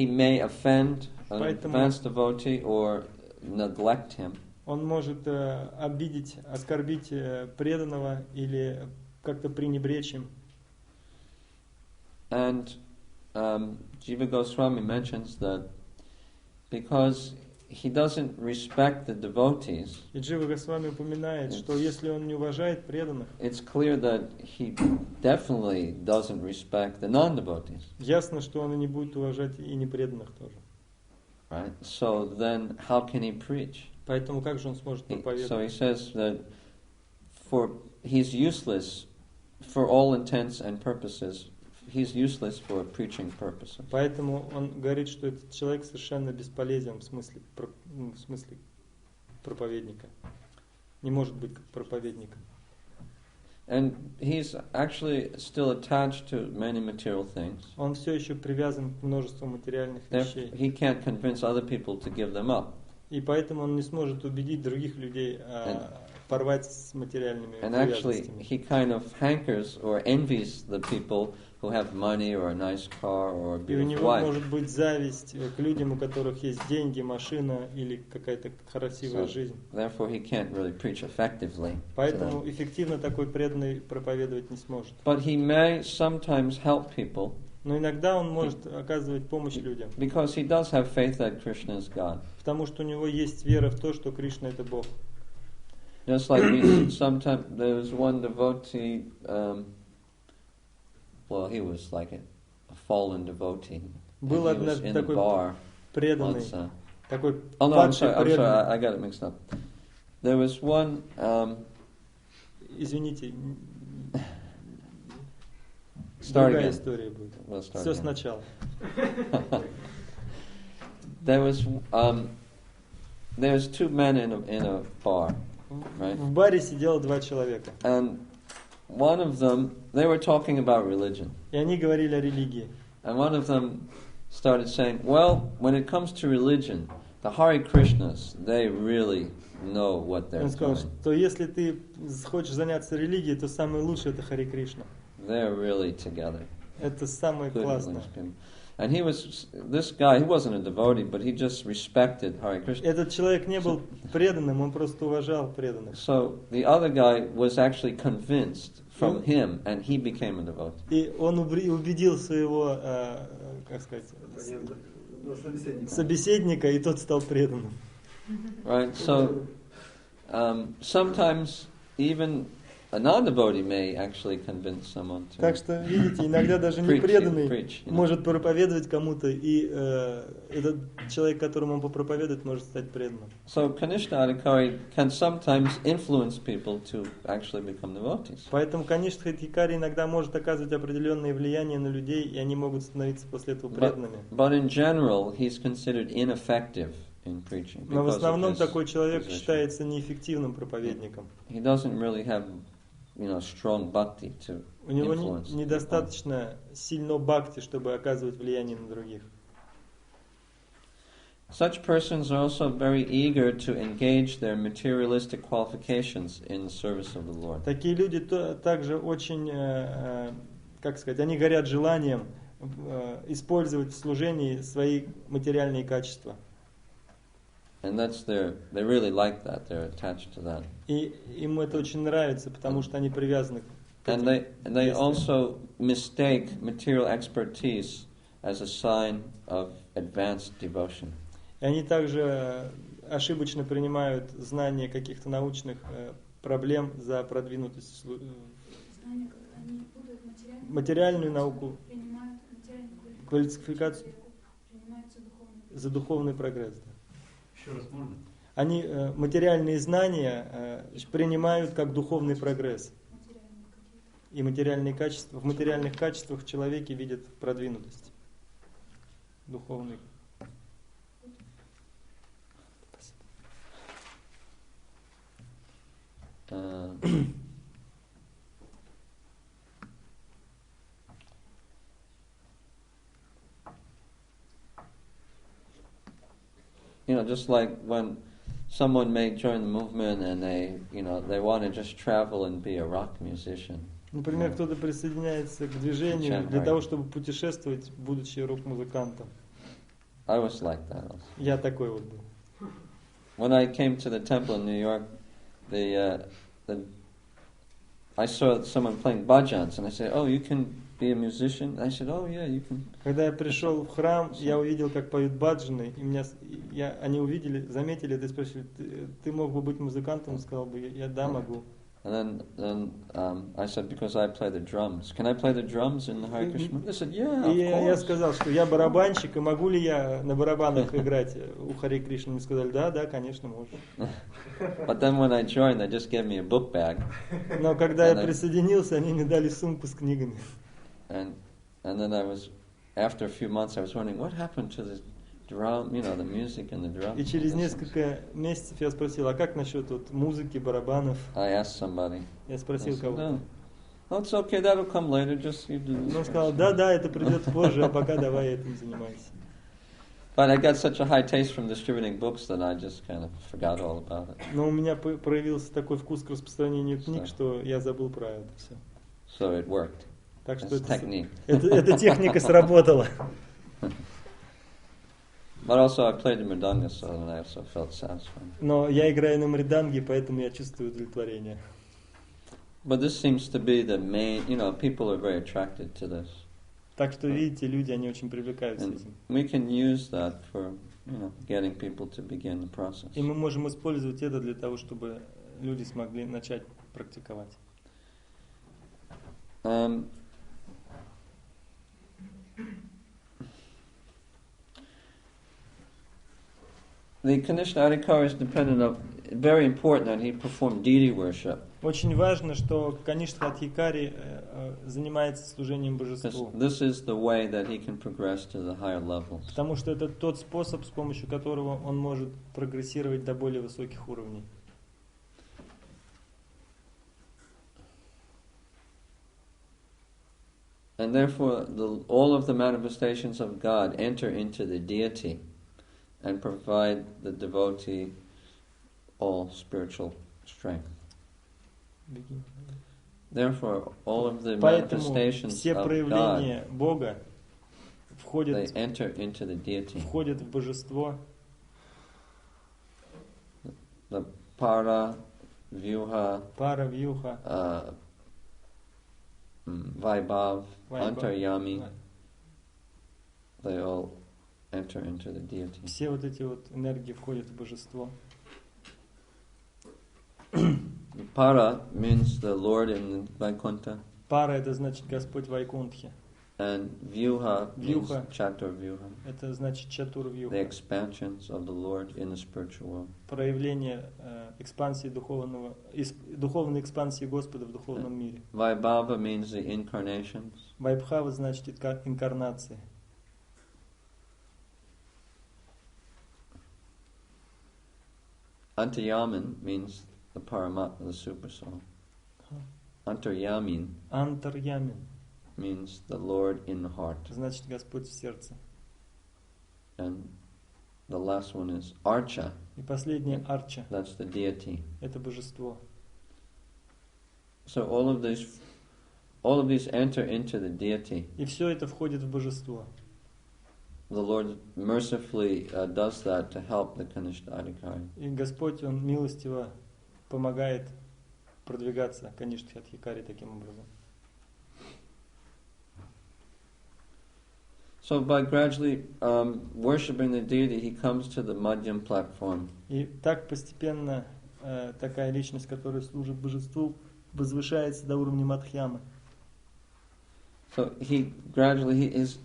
may offend an advanced devotee or neglect him. Он может обидеть, оскорбить преданного или как-то пренебречь им. And Jiva Goswami mentions that because he doesn't respect the devotees, и Джива Госвами упоминает, что если он не уважает преданных, it's clear that he definitely doesn't respect the non-devotees. Ясно, что он и не будет уважать и непреданных тоже. Right? So then how can he preach? Поэтому как же он сможет проповедовать? So he says that he's useless for all intents and purposes. He's useless for preaching purposes. Поэтому он говорит, что этот человек совершенно бесполезен в смысле проповедника. Не может быть как проповедником. And he's actually still attached to many material things. Он все еще привязан к множеству материальных вещей. He can't convince other people to give them up. И поэтому он не сможет убедить других людей порвать с материальными And actually, привязанностями. he kind of hankers or envies the people who have money or a nice car or a И у beautiful него wife. может быть зависть к людям, у которых есть деньги, машина или какая-то красивая So, жизнь. therefore, he can't really preach effectively to Поэтому them. эффективно такой преданный проповедовать не сможет. But he may sometimes help people Но иногда он может оказывать помощь людям, because he does have faith that Krishna is God. потому что у него есть вера в то, что Кришна это Бог. Just like we, sometimes there was one devotee, well, he was like a fallen devotee. Был And he was однажды in a такой bar преданный, once. такой Oh no, I'm падший sorry, преданный. I got it mixed up. There was one, Извините, start другая again. история будет. We'll start Все again. сначала. There was two men in a bar, right? В баре сидело два человека, And one of them, they were talking about religion. и они говорили о религии. And one of them started saying, well, when it comes to religion, the Hare Krishnas, they really know what they're Он сказал, doing. что если ты хочешь заняться религией, то самое лучшее это Харе Кришна. They're really together. Это самое Good классное. religious people. And this guy, he wasn't a devotee, but he just respected Hare Krishna. Этот человек не был преданным, он просто уважал преданных. So the other guy was actually convinced from him, and he became a devotee. И он убедил своего, как сказать, собеседника, и тот стал преданным. Right? So sometimes even a non-devotee may actually convince someone to Так что, видите, иногда даже не преданный может проповедовать кому-то, и этот человек, которому он попроповедует, может стать преданным. So Kanishta Adhikari can sometimes influence people to actually become devotees. Поэтому, конечно, Адхикари иногда может оказывать определенное влияние на людей, и они могут становиться после этого преданными. But in general, he's considered ineffective in preaching. Но в основном because of his такой человек position. считается неэффективным проповедником. He doesn't really have, strong bhakti to У него influence people. недостаточно сильно бхакти, чтобы оказывать влияние на других. Such persons are also very eager to engage their materialistic qualifications in the service of the Lord. Такие люди также очень, как сказать, они горят желанием использовать в служении свои материальные качества. And they really like that, they're attached to that. И им это очень нравится, потому что они привязаны к And этим they действиям. also mistake material expertise as a sign of advanced devotion. И они также ошибочно принимают знание каких-то научных проблем за продвинутость, Знания, когда они путают материальную науку, принимают материальную квалификацию принимается духовный. за духовный прогресс. Да. Еще раз можно? Они материальные знания принимают как духовный прогресс. И материальные качества, в материальных качествах в человеке видят продвинутость духовный. Just like when someone may join the movement and they want to just travel and be a rock musician. Например, кто-то присоединяется к движению для того, чтобы путешествовать, будучи рок-музыкантом. I was like that also. Я такой вот был. When I came to the temple in New York, I saw someone playing bhajans, and I said, "Oh, you can be a musician?" I said, "Oh, yeah, you can." Когда я пришел в храм, я увидел, как поют баджаны, и они увидели, заметили, и спросили, ты мог бы быть музыкантом? Он сказал бы, я да, могу. And then I said, because I play the drums. Can I play the drums in the Hare Krishna? They said, yeah, of И я course. сказал, что я барабанщик, и могу ли я на барабанах играть у Харе Кришны? Мне сказали, да, конечно, можешь. But then when I joined, they just gave me a book bag. Но когда я присоединился, они мне дали сумку с книгами. And then after a few months, I was wondering, what happened to the drum, the music and the drums. И через несколько месяцев я спросил, а как насчет музыки, барабанов? I asked somebody. Я спросил кого-то. No, it's okay, that'll come later, just you do this. Он сказал, да, это придет позже, а пока давай этим занимайся. But I got such a high taste from distributing books that I just kind of forgot all about it. Но у меня проявился такой вкус к распространению книг, что я забыл про это все. So it worked. Так что technique. Эта техника сработала. But also I played the mridanga, so then I also felt satisfied. Но я играю на мриданге, поэтому я чувствую удовлетворение. But this seems to be the main, people are very attracted to this. Так что, видите, люди, они очень привлекаются And этим. we can use that for, getting people to begin the process. И мы можем использовать это для того, чтобы люди смогли начать практиковать. The Kanishna Adhikari is dependent on, very important that he perform deity worship. Очень важно, что Канишна Адхикари занимается служением божеству. This is the way that he can progress to the higher levels. Потому что это тот способ, с помощью которого он может прогрессировать до более высоких уровней. And therefore, all of the manifestations of God enter into the deity and provide the devotee all spiritual strength. Therefore, all of the manifestations все of проявления God, Бога they enter into the deity. входят в божество. The para, vyuha, vaibhav, antaryami, they all enter into the deity. Все вот эти вот энергии входят в божество. Para means the Lord in Vaikuntha. Пара это значит Господь в Вайкунтхе. And vyuha means chatur vyuha. Это значит чатур вьюха. The expansions of the Lord in the spiritual world. Проявление экспансии духовной экспансии Господа в духовном мире. Vaibhava means the incarnations. Вайбхава значит инкарнации. Antaryamin means the Paramatma, the super soul. Antaryamin means the Lord in the heart. Значит Господь в сердце. And the last one is Archa. И последнее Арча. That's the deity. Это божество. So all of these enter into the deity. И все это входит в божество. The Lord mercifully does that to help the Kanishna Adhikari. И Господь, Он милостиво помогает продвигаться Канишне Адхикари таким образом. So by gradually worshipping the deity, he comes to the Madhyam platform. И так постепенно такая личность, которая служит божеству, возвышается до уровня Мадхьямы. So his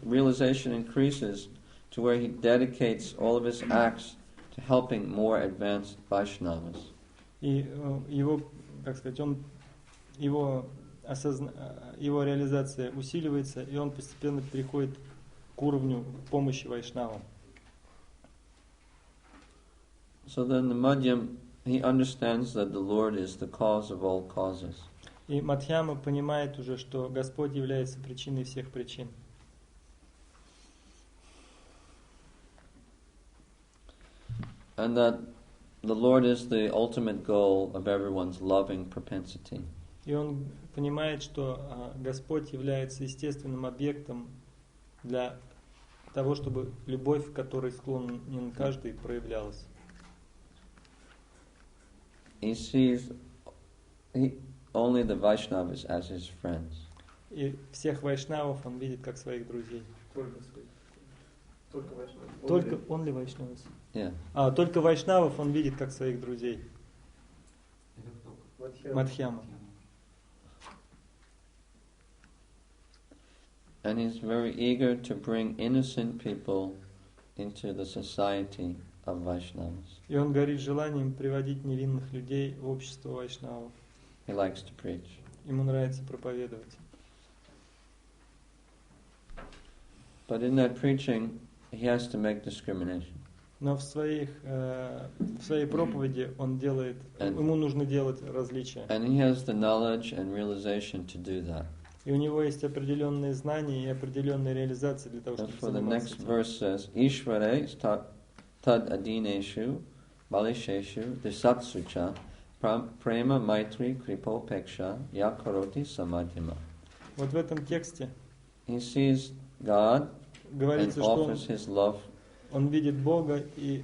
realization increases to where he dedicates all of his acts to helping more advanced Vaishnavas. И его, его реализация усиливается, и он постепенно переходит к уровню помощи вайшнавам. So then the Madhyam, he understands that the Lord is the cause of all causes. И Мадхьяма понимает уже, что Господь является причиной всех причин. And that the Lord is the ultimate goal of everyone's loving propensity. И он понимает, что Господь является естественным объектом для того, чтобы любовь, к которой склонен каждый, проявлялась. He sees only the Vaishnavas as his friends. И всех вайшнавов он видит как своих друзей. Только вайшнавов. Только only Vaishnavas. Yeah. Только вайшнавов он видит как своих друзей. Мадхьяма. And he's very eager to bring innocent people into the society of Vaishnavas. И он горит желанием приводить невинных людей в общество вайшнавов. He likes to preach. Ему нравится проповедовать. But in that preaching, he has to make discrimination. Но в своей проповеди он ему нужно делать различия. And he has the knowledge and realization to do that. И у него есть определенные знания и определенные реализации для того, чтобы заниматься этим. The next verse says, Ishvare tad adineshu balisheshu disatsucha prema maitri kripopeksha yakaroti samadhima. Вот в этом тексте he sees God and offers his love. Он видит Бога и,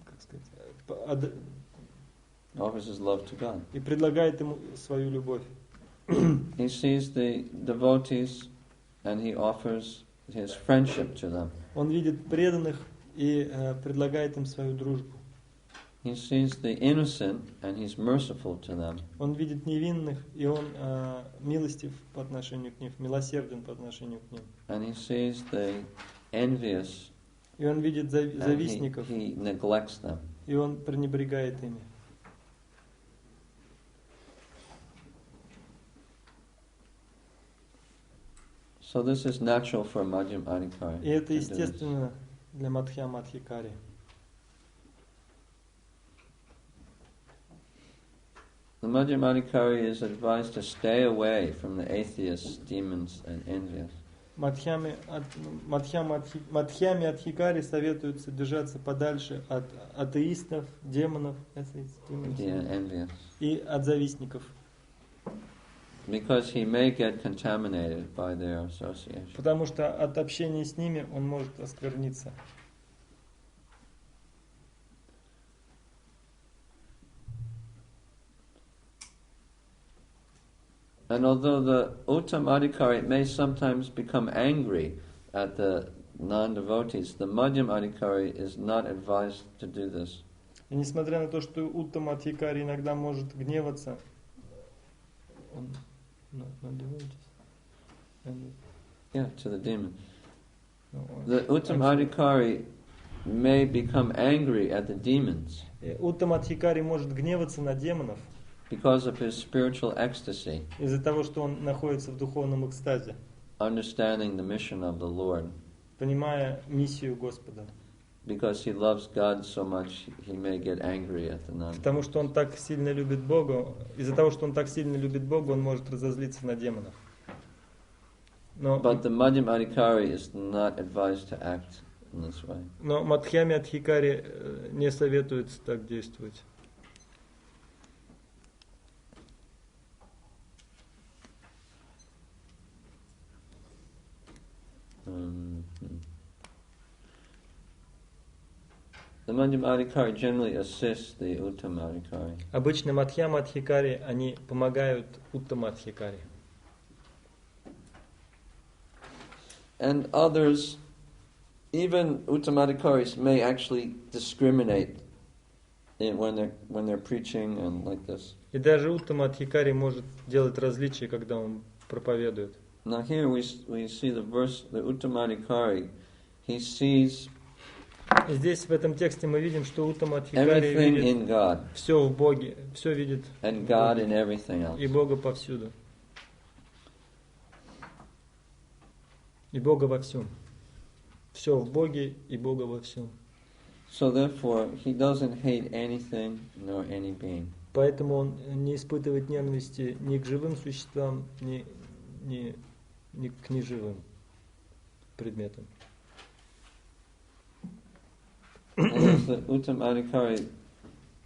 как сказать, offers his love to God. И предлагает ему свою любовь. He sees the devotees and he offers his friendship to them. Он видит преданных и предлагает им свою дружбу. He sees the innocent and he's merciful to them. Он видит невинных и он милостив по отношению к ним, милосерден по отношению к ним. And he sees the envious. И он видит завистников. He neglects them. И он пренебрегает ими. So this is natural for Madhyam Adhikari. И это естественно для Мадхьям Адхикари. The Madhyam Adhikari is advised to stay away from the atheists, demons, and envious. Мадхьями Адхикари советуется держаться подальше от атеистов, демонов, и от завистников. Because he may get contaminated by their association. Потому что от общения с ними он может оскверниться. And although the Uttam Adhikari may sometimes become angry at the non-devotees, the Madhyam Adhikari is not advised to do this. И несмотря на то, что Уттам Адхикари иногда может гневаться, он to the demon. The Uttam Adhikari may become angry at the demons. Уттам Адхикари может гневаться на демонов. Because of his spiritual ecstasy. Из-за того, что он находится в духовном экстазе. Understanding the mission of the Lord. Понимая миссию Господа. Because he loves God so much, he may get angry at the non. Потому что он так сильно любит Бога, из-за того, что он так сильно любит Бога, он может разозлиться на демонов. But the Madhyam Adhikari is not advised to act in this way. Но Мадхьями Адхикари не советуется так действовать. The Madhyam Adhikari generally assists the Uttam Adhikari. Обычно Мадхьяма Адхикари, они помогают Уттама Адхикари. And others, even Uttam Adhikaris, may actually discriminate when they're preaching and like this. И даже Уттама Адхикари может делать различия, когда он проповедует. Now here we see the verse, the Uttam Adhikari, he sees здесь в этом тексте мы видим, что Уттама Адхикари видит все в Боге, все видит and God in everything else. И Бога повсюду. И Бога во всем. Все в Боге и Бога во всем. So therefore, he doesn't hate anything nor any being. Поэтому он не испытывает ненависти ни к живым существам, ни к неживым предметам. The Uttam Adhikari,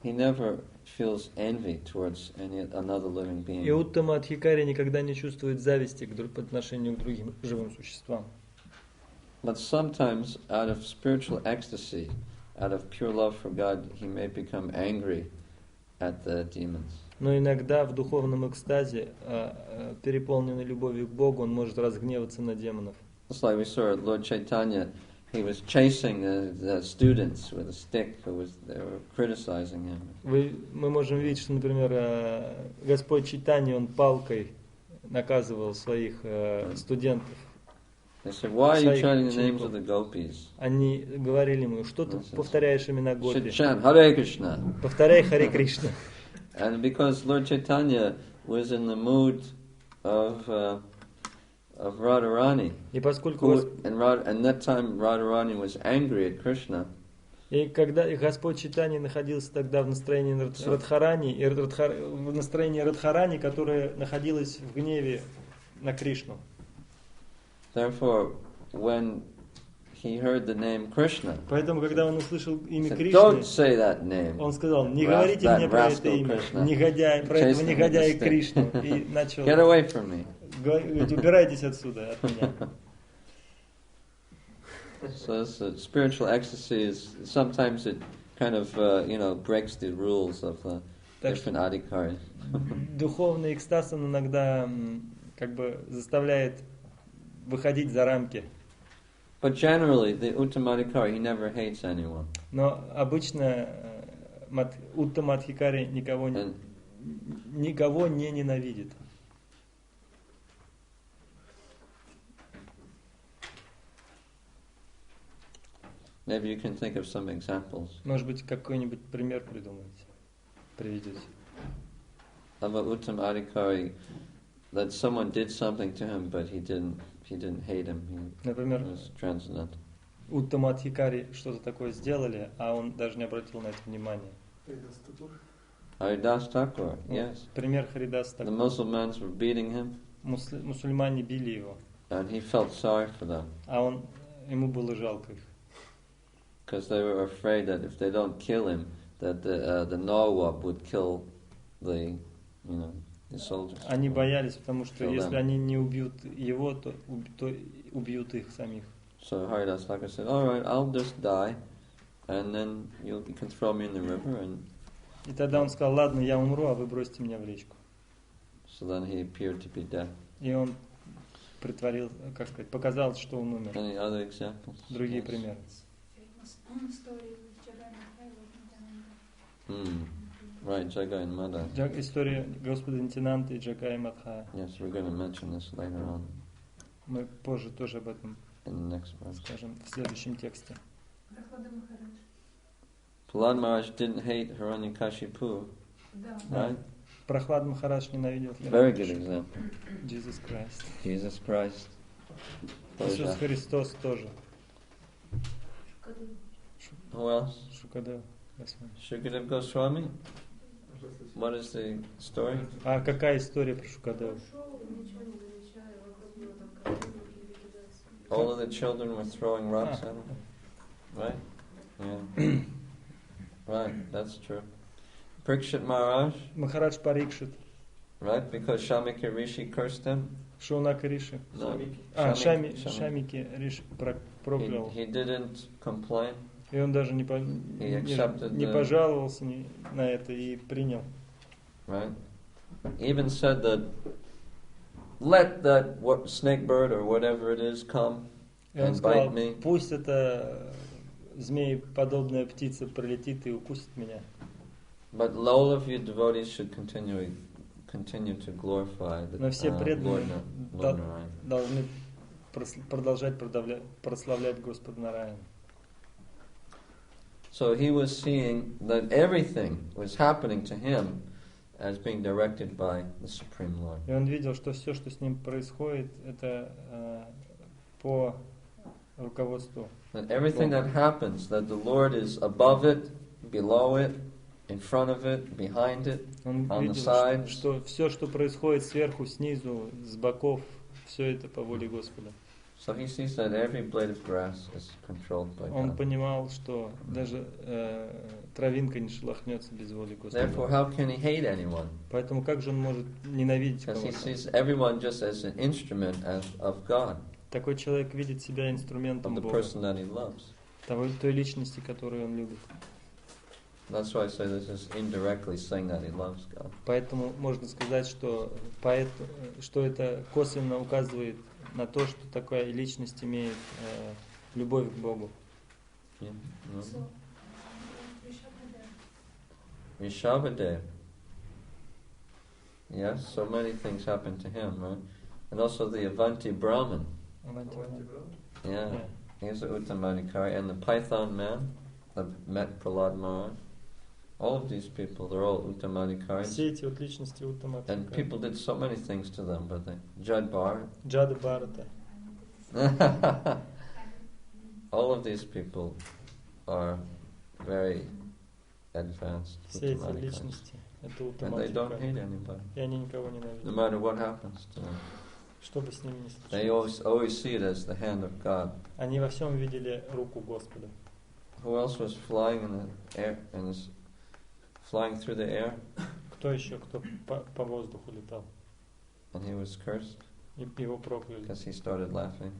he never feels envy towards another living being. И Уттама Адхикари никогда не чувствует зависти по отношению к другим живым существам. But sometimes, out of spiritual ecstasy, out of pure love for God, he may become angry at the demons. Но иногда в духовном экстазе, переполненный любовью к Богу, он может разгневаться на демонов. Just like we saw Lord Chaitanya, he was chasing the students with a stick they were criticizing him. Мы можем видеть, что, например, Господь Чайтанья, он палкой наказывал своих студентов. They said, why are you chanting the names of the gopis? Они говорили ему, что ты повторяешь имена Гопи? Chant Hare Krishna. Повторяй Харе Кришна. And because Lord Chaitanya was in the mood of Radharani, and that time Radharani was angry at Krishna. И когда Господь Чайтанья находился тогда в настроении Радхарани, и в настроении Радхарани, которая находилась в гневе на Кришну. Therefore, when he heard the name Krishna, поэтому, когда он услышал имя said, Кришны, don't say that name. Он сказал, не говорите мне про это имя, негодяй, про этого негодяя Кришну. И начал Get away from me. говорить, убирайтесь отсюда, от меня. So spiritual ecstasy is sometimes it kind of breaks the rules of the different adhikaris. Духовный экстаз он иногда как бы заставляет выходить за рамки. But generally, the Uttamadhikari, he never hates anyone. Но обычно Уттамадхикари никого не ненавидит. Maybe you can think of some examples. Может быть, какой-нибудь пример придумаете, приведете. Of an Uttamadhikari, that someone did something to him, but he didn't hate him. Например, He was transcendental. Уттамадхикари что-то такое сделали, а он даже не обратил на это внимания. Haridas Thakur, yes. Пример Харидас The Такур. Muslims were beating him, Мусульмане били его, and he felt sorry for them, а ему было жалко их. because they were afraid that if they don't kill him, that the Nawab would kill the soldiers. Они боялись, потому что если они не убьют его, то убьют их самих. So Haridas Thakur said, all right, I'll just die, and then you can throw me in the river. And И тогда он сказал, ладно, я умру, а вы бросьте меня в речку. so then he appeared to be dead. И он показал, что он умер. Any other examples? Другие Yes. примеры. Right, Jaga and Madha. История Господа Нитянанты и Джага и Мадха. Yes, we're going to mention this later on Мы позже тоже об этом in the next verse. скажем в следующем тексте. Prahlad Maharaj didn't hate Hiranyakashipu, right? Прохлад Махарадж ненавидел Very good example. Jesus Christ. Jesus Christ. Иисус Христос тоже. Who else? Шукадев. Shukadev Goswami. What is the story? А какая история про Шукадева? All of the children were throwing rocks at him. Right? Yeah. Right, that's true. Parikshit Maharaj. Махарадж Парикшит. Right, because Shamika Rishi cursed him. Шаунака Риши. No. Шамики Риши проклял. He didn't complain. И он даже не пожаловался на это и принял. Right? Even said that let that snake bird or whatever it is come and bite me. Пусть эта змееподобная птица пролетит и укусит меня. But all of you devotees should continue to glorify the Но все преданные Lord Narayana. должны продолжать прославлять Господа Нараяна. So he was seeing that everything was happening to him as being directed by the Supreme Lord. И он видел, что все, что с ним происходит, это по руководству. That everything that happens, that the Lord is above it, below it, in front of it, behind it, он on the видел, sides. что все, что происходит сверху, снизу, с боков, все это по воле Господа. So he sees that every blade of grass is controlled by Он God. понимал, что даже травинка не шелохнется без воли Господа. Therefore, how can he hate anyone? Поэтому как же он может ненавидеть Because he кого-то? sees everyone just as an instrument of God, Такой человек видит себя of инструментом the Бога, person that he loves. той личности, которую он любит. That's why I say this is indirectly saying that he loves God. Поэтому можно сказать, что это косвенно указывает на то, что такая личность имеет любовь к Богу. Yeah. Rishabhadev. Yes, so many things happened to him, right? And also the Avanti Brahman. Yeah, he's a Uttamadhikari. And the Python man that met Prahlad Maharaj. All of these people, they're all Uttamadhikaris. Все эти вот личности Уттамадхикари. And people did so many things to them, but they... Jad Bharat. Джада Бхарата. All of these people are very advanced Все эти Uttamadhikaris. личности это And they don't Уттамадхикари. hate anybody, И они никого не no ненавидят. matter what happens to them. Что бы с ними ни They always see it as the hand of God. Они во всем видели руку Господа. Who else was flying in the air and is flying through the air? Кто еще, кто по воздуху летал? And he was cursed. И его прокляли. Because he started laughing.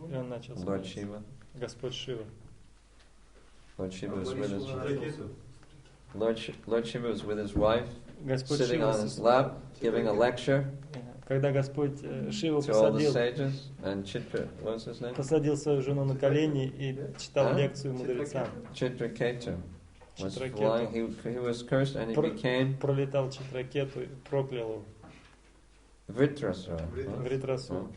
И он начал Lord смеяться. Shiva. Господь Шива. Lord Shiva was with his Lord Shiva was with his wife, Господь sitting Шива on his lap, giving a lecture когда Господь Шива to all the sages, and Chitra, what was his name? Посадил свою жену на колени и читал лекцию мудрецам. Chitraketu was flying. He was cursed, and he became пролетал Читракету и проклял его. Vritrasura.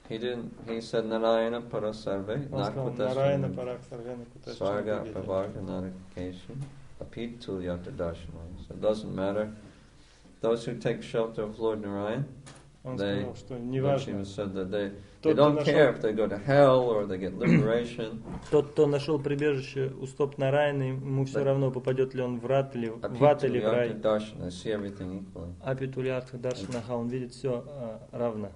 He said Narayana Parasarve Нараяна Параксарвена Svarga Pavarga Narakeshu Apitul Yata Darshana. So it doesn't matter. Those who take shelter of Lord Narayan, they said that they don't care if they go to hell or they get liberation. Тот, кто нашел прибежище у стоп Нараяна, ему все равно, попадет ли он в ад или в рай. Апитуляртха Даршанаха, он видит все равно.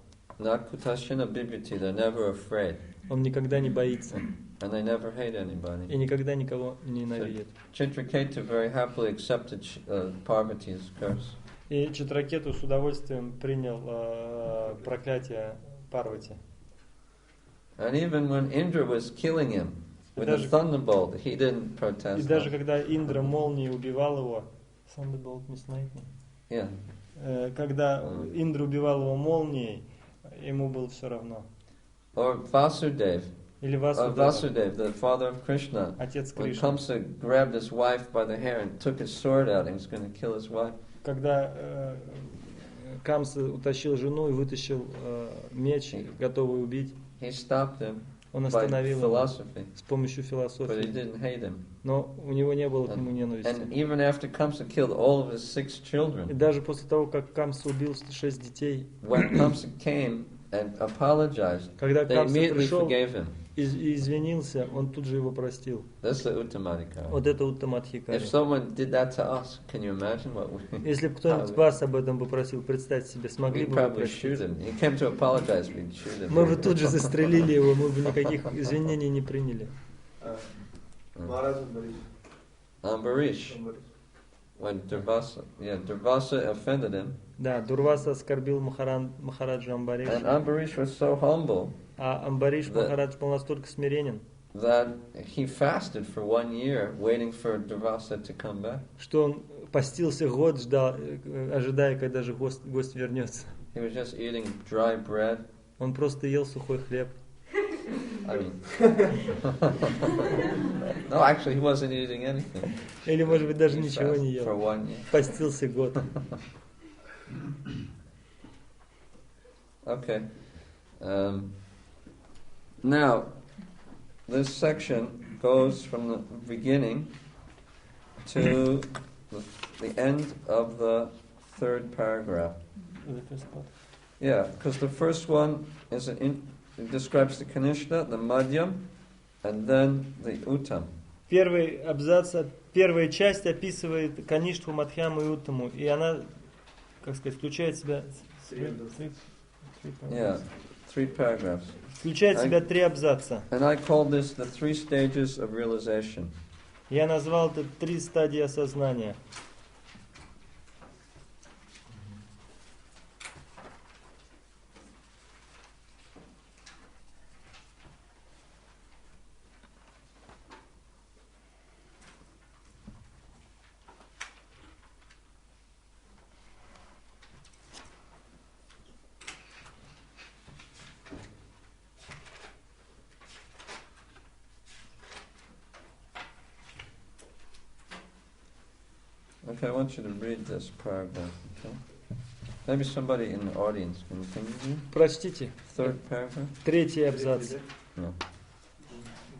Он никогда не боится. And they never hate anybody. И никогда никого не ненавидит. Chitraketu very happily accepted Parvati's curse. И Читракету с удовольствием принял проклятие Парвати. And even when Indra was killing him with a thunderbolt, he didn't protest. И даже когда Индра молнией убивал его, thunderbolt means lightning. Yeah. Когда Индра убивал его молнией, ему было все равно. Or Vasudev. Или Vasudev, the father of Krishna, отец when Кришны. Kamsa grabbed his wife by the hair and took his sword out, and he was going to kill his wife. Когда Камса утащил жену и вытащил меч, готовый убить, he stopped him он остановил его с помощью философии. But he didn't hate him. Но у него не было к нему ненависти. And even after Kamsa killed all of his 6 children, и даже после того, как Камса убил 6 детей, when Kamsa came and apologized, когда they Камса immediately пришел forgave him. и извинился, он тут же его простил. That's the Uttamadhikari. Вот это Уттамадхикари. If someone did that to us, can you imagine what we? Если бы кто-нибудь вас об этом попросил, представьте себе, смогли бы вы простить? He came to apologize, we'd shoot him. Мы бы тут же застрелили его, мы бы никаких извинений не приняли. Ambarish. When Durvasa offended him. Да, Дурваса оскорбил Махараджа Амбариша. And Ambarish was so humble. А Амбариш Махарадж был настолько смиренен, that he fasted for 1 year, waiting for Durvasa to come back. Что он постился год, ждал, ожидая, когда же гость вернется. He was just eating dry bread. Он просто ел сухой хлеб. I mean, no, actually, he wasn't eating anything. Или, может быть, даже ничего не ел. For 1 year. Постился год. Okay. Now, this section goes from the beginning to the end of the 3rd paragraph. Yeah, because the first one is it describes the Kanishna, the Madhyam, and then the Uttam. Первый абзац, первая часть описывает Каништху, Мадхьяму и Уттаму, и она, как сказать, включает в себя... Yeah, 3 paragraphs. Включает в себя 3 абзаца. And I call this the 3 stages of realization. Я назвал это 3 стадии осознания. Okay, I want you to read this paragraph. Okay? Maybe somebody in the audience can you? Прочтите. 3rd paragraph. 3-й абзац. No.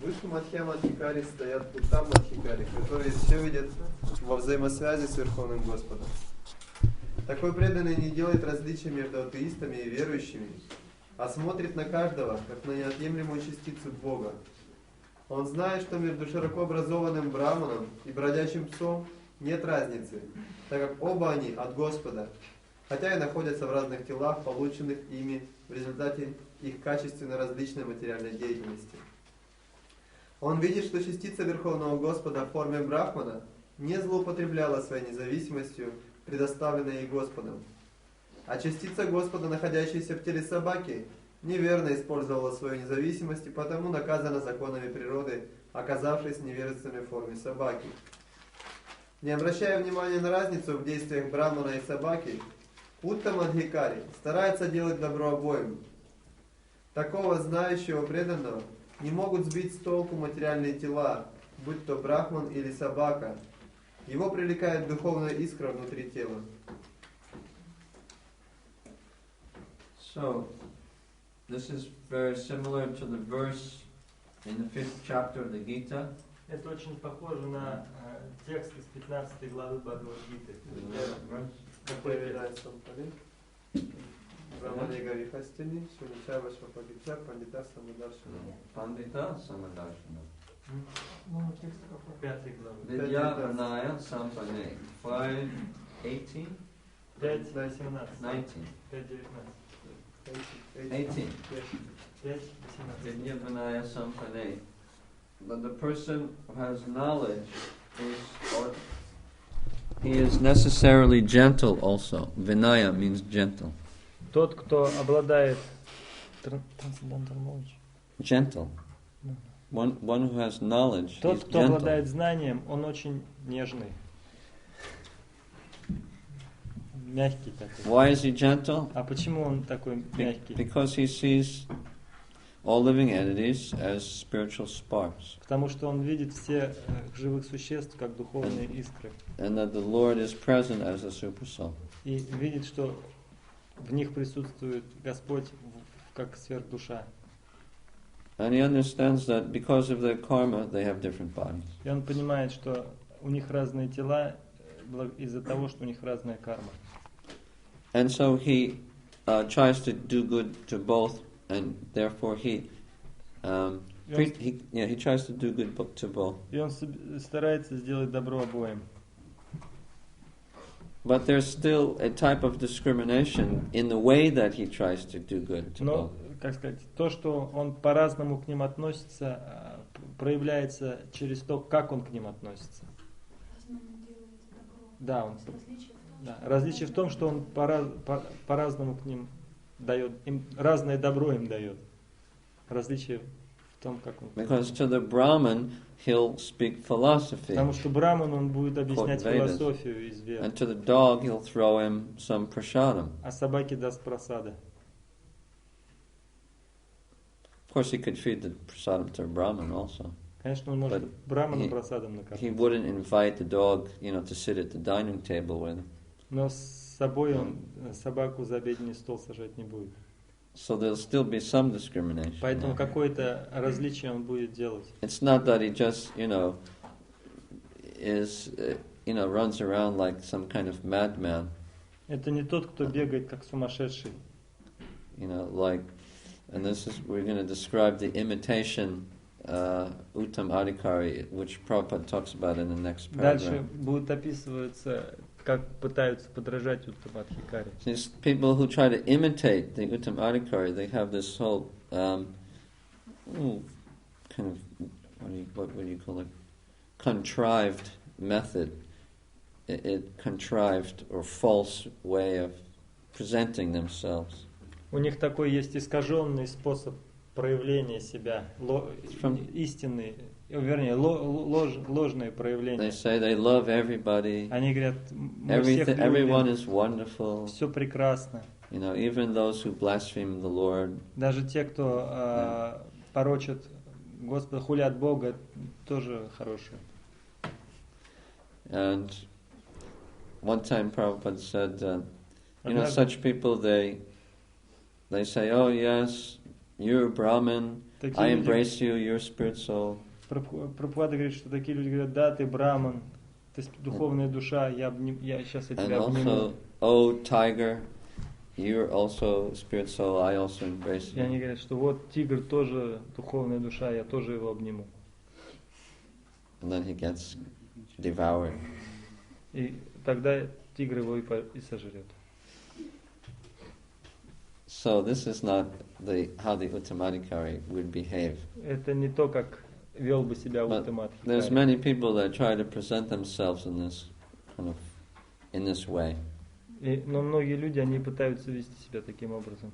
Выше Мадхья-Мадхикари стоят Уттам-Мадхикари, которые все видят во взаимосвязи с Верховным Господом. Такой преданный не делает различия между атеистами и верующими, а смотрит на каждого, как на неотъемлемую частицу Бога. Он знает, что между широко образованным браманом и бродячим псом нет разницы, так как оба они от Господа. хотя и находятся в разных телах, полученных ими в результате их качественно различной материальной деятельности. Он видит, что частица Верховного Господа в форме Брахмана не злоупотребляла своей независимостью, предоставленной ей Господом, а частица Господа, находящаяся в теле собаки, неверно использовала свою независимость и потому наказана законами природы, оказавшись невежествами в форме собаки. Не обращая внимания на разницу в действиях Брахмана и собаки, Уттамадхикари старается делать добро обоим. Такого знающего преданного не могут сбить с толку материальные тела, будь то Брахман или собака. Его привлекает духовная искра внутри тела. So, this is very similar to the verse in the 5th chapter of the Gita. Это очень похоже на текст из 15 главы Бхагавад-гиты. Какой является Сампали? Браманега Вихастини, Шуничава Швапагича, Пандита Самадаршана. Пандита Самадаршана. Ну, текст какой? 5 главы. Vidya Varnaya Sampane. 5:18? 5:18. 19. 5:19. 18. 5:18. Vidya Varnaya Sampane. But the person who has knowledge he is necessarily gentle also. Vinaya means gentle. Тот, кто обладает Gentle. One who has knowledge. Тот, кто обладает знанием, он очень нежный. Мягкий такой. Why is he gentle? А почему он такой мягкий? Because he sees all living entities as spiritual sparks. Потому что он видит все живых существ как духовные искры. And that the Lord is present as a super soul. И видит, что в них присутствует Господь как сверхдуша. And he understands that because of their karma, they have different bodies. И он понимает, что у них разные тела из-за того, что у них разная карма. And so he tries to do good to both, and therefore he tries to do good to both. И он старается сделать добро обоим. But there's still a type of discrimination in the way that he tries to do good to both. Как сказать, то, что он по-разному к ним относится, проявляется через то, как он к ним относится. Да, различие в том, что он по-разному к ним дает, им разное добро им дает. Различие в том, как он. Because to the Brahman he'll speak philosophy. Потому что Браман он будет объяснять философию из Вед. And to the dog he'll throw him some prasadam. А собаке даст прасада. Of course, he could feed the prasadam to a Brahman also. Конечно, он может Браману прасадом накормить. He wouldn't invite the dog, to sit at the dining table with him. Но с собой он собаку за обеденный стол сажать не будет. So there'll still be some discrimination. Поэтому какое-то различие он будет делать. It's not that he just, runs around like some kind of madman. Это не тот, кто бегает как сумасшедший. And we're going to describe the imitation Uttam Adhikari, which Prabhupada talks about in the next paragraph. Дальше будет описываться, как пытаются подражать Уттам Адхикари. These people who try to imitate the Uttam Adhikari, they have this whole kind of what would you call it? Contrived method, contrived or false way of presenting themselves. У них такой есть искаженный способ проявления себя, истинный, вернее, ложное проявление. They say they love everybody. Они говорят, мы всех любим. Everyone is wonderful. Все прекрасно. Even those who blaspheme the Lord. Даже те, кто порочат Господа, хулят Бога, тоже хорошие. And one time Prabhupada said, such people they say, oh yes, you're a Brahmin, I embrace you, you're a spirit soul. Прабхупада говорит, что такие люди говорят, да, ты Браман, ты духовная душа, я сейчас тебя обниму. And also, oh tiger, you're also spirit soul, I also embrace you. И они говорят, что вот тигр тоже духовная душа, я тоже его обниму. And then he gets devoured. И тогда тигр его и сожрет. So this is not how the Uttamadhikari would behave. Это не то, как вел бы себя Уттамадхикари. There's many people that try to present themselves in this way. Но многие люди, они пытаются вести себя таким образом.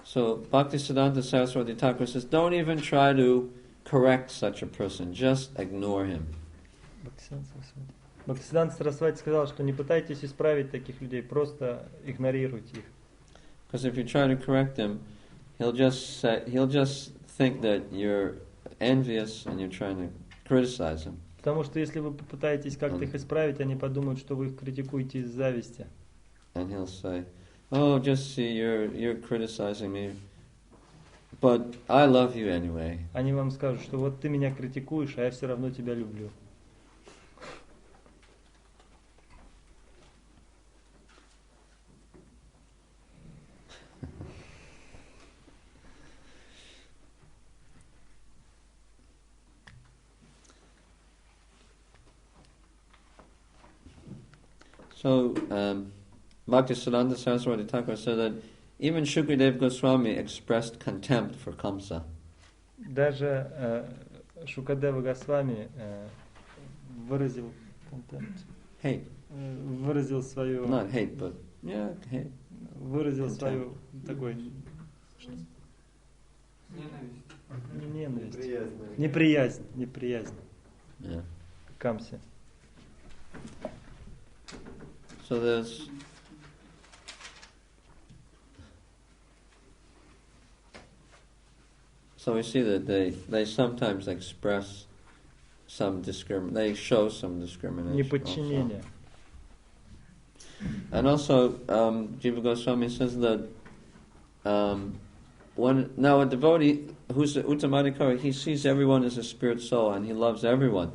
So Bhaktisiddhanta Saraswati Thakur says, don't even try to correct such a person, just ignore him. Бхактисиданта Сарасвати сказал, что не пытайтесь исправить таких людей, просто игнорируйте их. Because if you try to correct him, he'll just think that you're envious and you're trying to criticize him. Потому что если вы попытаетесь как-то их исправить, они подумают, что вы их критикуете из зависти. And he'll say, oh, just see, you're criticizing me, but I love you anyway. Они вам скажут, что вот ты меня критикуешь, а я все равно тебя люблю. So, Bhaktisiddhanta Saraswati Thakur said that even Shukadeva Goswami expressed contempt for Kamsa. Даже Шукадева Госвами выразил contempt. Hate. Выразил свою... Not hate, but yeah, hate. Выразил contempt. свою такой... Ненависть. Ненависть. Неприязнь. Yeah. Камсе. So we see that they sometimes express some they show some discrimination. Неподчинение. And also, Jiva Goswami says that now a devotee who's the Uttamadhikari, he sees everyone as a spirit soul and he loves everyone.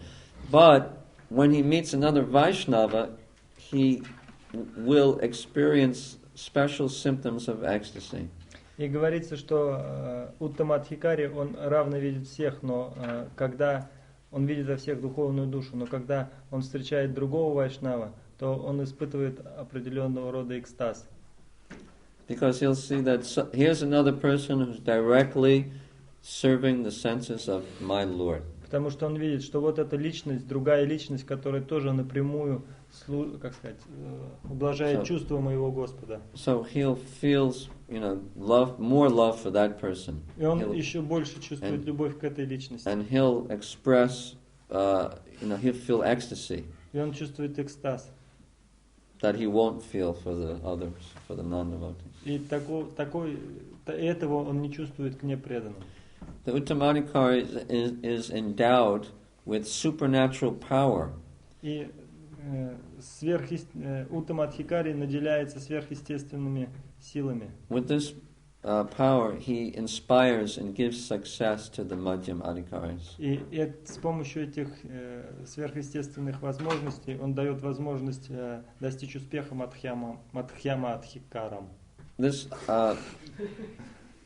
But when he meets another Vaishnava, he will experience special symptoms of ecstasy. И говорится, что Уттамадхикари, он равно видит всех, но когда он видит во всех духовную душу, но когда он встречает другого вайшнава, то он испытывает определенного рода экстаз. Because he'll see that here's another person who's directly serving the senses of my Lord. Потому что он видит, что вот эта личность, другая личность, которая тоже напрямую, как сказать, ублажает чувства моего Господа. So he'll feels, more love for that person. И он еще больше чувствует любовь к этой личности. And he'll express, he'll feel ecstasy. И он чувствует экстаз. That he won't feel for the others, for the non-devotees. И этого он не чувствует к непреданным. The Uttamadhikari is endowed with supernatural power. И Уттамадхикари наделяется сверхъестественными силами. With this power, he inspires and gives success to the Madhyam Adhikaris. И с помощью этих сверхъестественных возможностей он дает возможность достичь успеха Мадхьяма-адхикарам.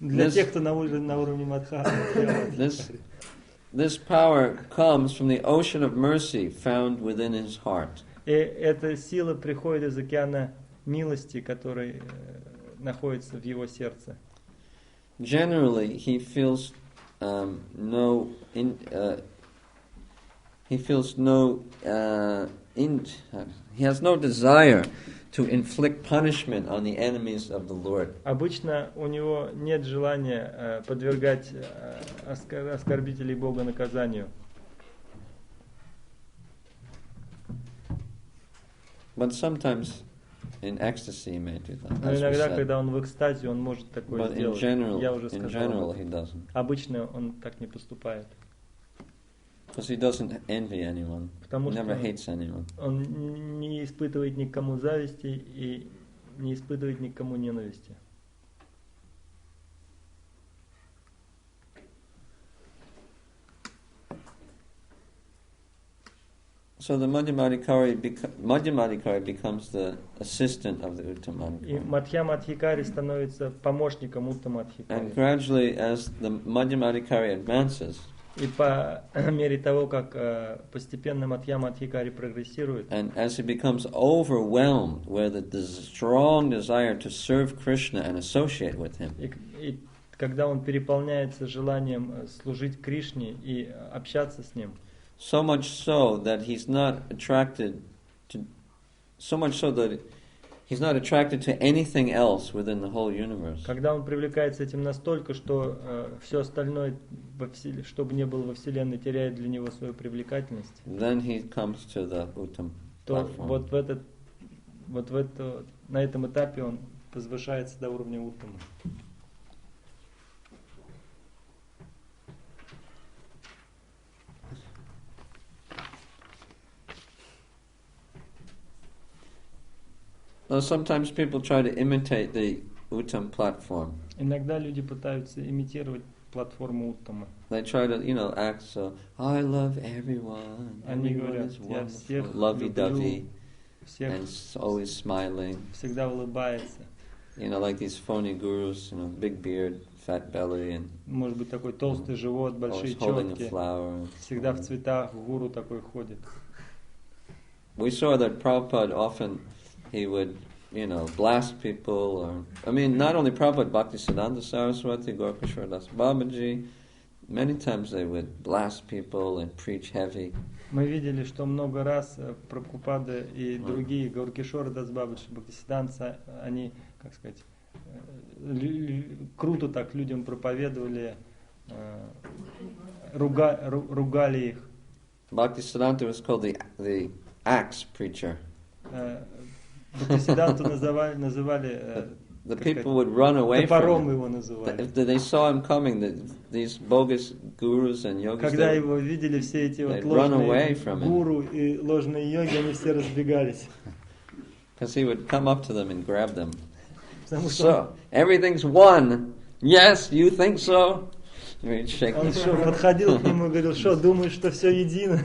Для тех, кто на уровне Мадхьяма-адхикари. This power comes from the ocean of mercy found within his heart. И эта сила приходит из океана милости, который находится в его сердце. Generally, he feels he has no desire to inflict punishment on the enemies of the Lord. Обычно у него нет желания подвергать оскорбителей Бога наказанию. But sometimes in ecstasy he may do that. Но иногда, когда он в экстазе, он может такое сделать. Я уже сказал. Обычно он так не поступает. Because he doesn't envy anyone. Потому he never hates anyone. Он не испытывает никому зависти и не испытывает никому ненависти. So the Madhyamadhikari becomes the assistant of the Uttamadhikari. И Мадхьяма-адхикари становится помощником Уттамадхикари. And gradually, as the Madhyamadhikari advances, И по мере того, как постепенно Мадхья Мадхикари прогрессирует, and as he becomes overwhelmed with the strong desire to serve Krishna and associate with him, и когда он переполняется желанием служить Кришне и общаться с ним, so much so that he's not attracted to anything else within the whole universe. Когда он привлекается этим настолько, что все остальное, что бы ни было во Вселенной, теряет для него свою привлекательность, Then he comes to the Uttam то platform. На этом этапе он возвышается до уровня Уттама. Now, sometimes people try to imitate the Uttam platform. Иногда люди пытаются имитировать платформу Уттама. They try to, act so, I love everyone. Они Everyone говорят, is я wonderful, всех lovey-dovey, люблю, всех and always smiling. всегда улыбается. Like these phony gurus, big beard, fat belly, and Может быть такой толстый живот, always большие holding a четки, flower. всегда в цветах, гуру такой ходит. We saw that Prabhupada often, he would, blast people, not only Prabhupada, Bhaktisiddhanta Saraswati, Gaurkishore Das Babaji, many times they would blast people and preach heavy. Мы видели, что много раз Прабхупада и другие, Гауркишор Дас Бабаджи, Бхактисиддханта, они, как сказать, круто так людям проповедовали, ругали их. Bhaktisiddhanta was called the axe preacher. Бхактисиддханту называли the people would run away from him. If they saw him coming, these bogus gurus and yogis, когда его видели все эти вот ложные гуру и ложные йоги, они все разбегались. Because he would come up to them and grab them. So, everything's one. Yes, you think so? Он подходил к нему и говорил, что думаешь, что все едино?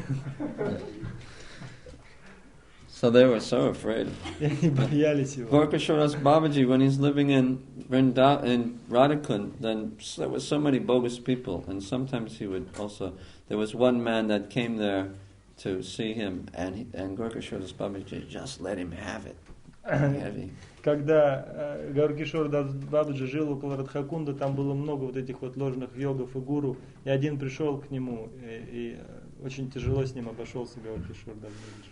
So they were so afraid. Gaurkishore Das Babaji, when he's living in Radhakund, then there were so many bogus people, and sometimes he would also. There was one man that came there to see him, and Gaurkishore Das Babaji just let him have it. Heavy. Когда Гауркишор Дас Бабаджи жил около Радхакунда, там было много вот этих вот ложных йогов и гуру, и один пришел к нему, и очень тяжело с ним обошелся Гауркишор Дас Бабаджи.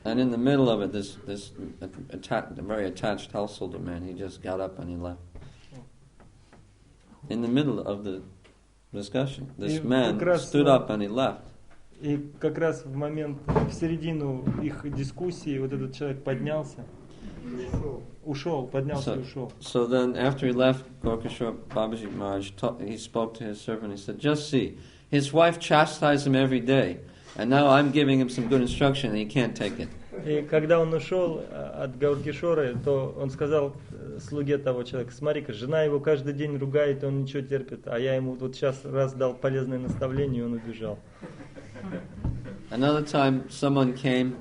And in the middle of it, this very attached householder man, he just got up and he left. In the middle of the discussion, this man stood up and he left. И как раз в момент, в середину их дискуссии, вот этот человек поднялся, поднялся и ушел. So then, after he left, Gaurkishore Babaji Maharaj, he spoke to his servant. He said, "Just see, his wife chastised him every day. And now I'm giving him some good instruction, and he can't take it." И когда он ушел от Гауркишора, то он сказал слуге того человека: смотри-ка, жена его каждый день ругает, и он ничего терпит, а я ему вот сейчас раз дал полезное наставление, и он убежал. Another time, someone came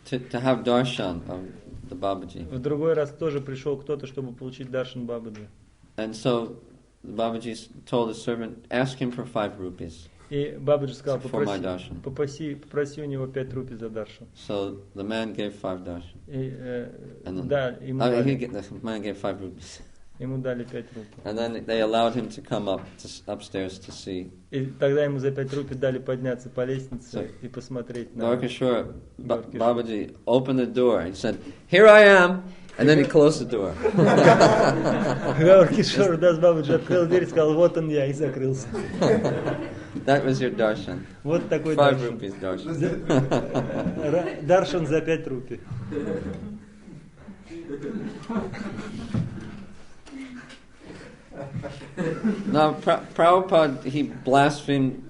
to have darshan of the Babaji. В другой раз тоже пришел кто-то, чтобы получить даршан Бабаджи. And so Babaji told his servant, "Ask him for 5 rupees." И Бабаджи сказал, попроси у него 5 рупий за даршан. So the man gave 5 darshan. The man gave 5 rupees. Ему дали 5 рупий. And then they allowed him to come upstairs to see. И тогда ему за 5 рупий дали подняться по лестнице и посмотреть на. Gaurkishore Babaji opened the door and said, "Here I am." And then he closed the door. Гауркишор Дас Бабаджи открыл дверь и сказал: вот он я, и закрылся. That was your darshan. Вот такой 5 rupees darshan. Даршан за 5 рупий. Now, Prabhupada, he blasphemed,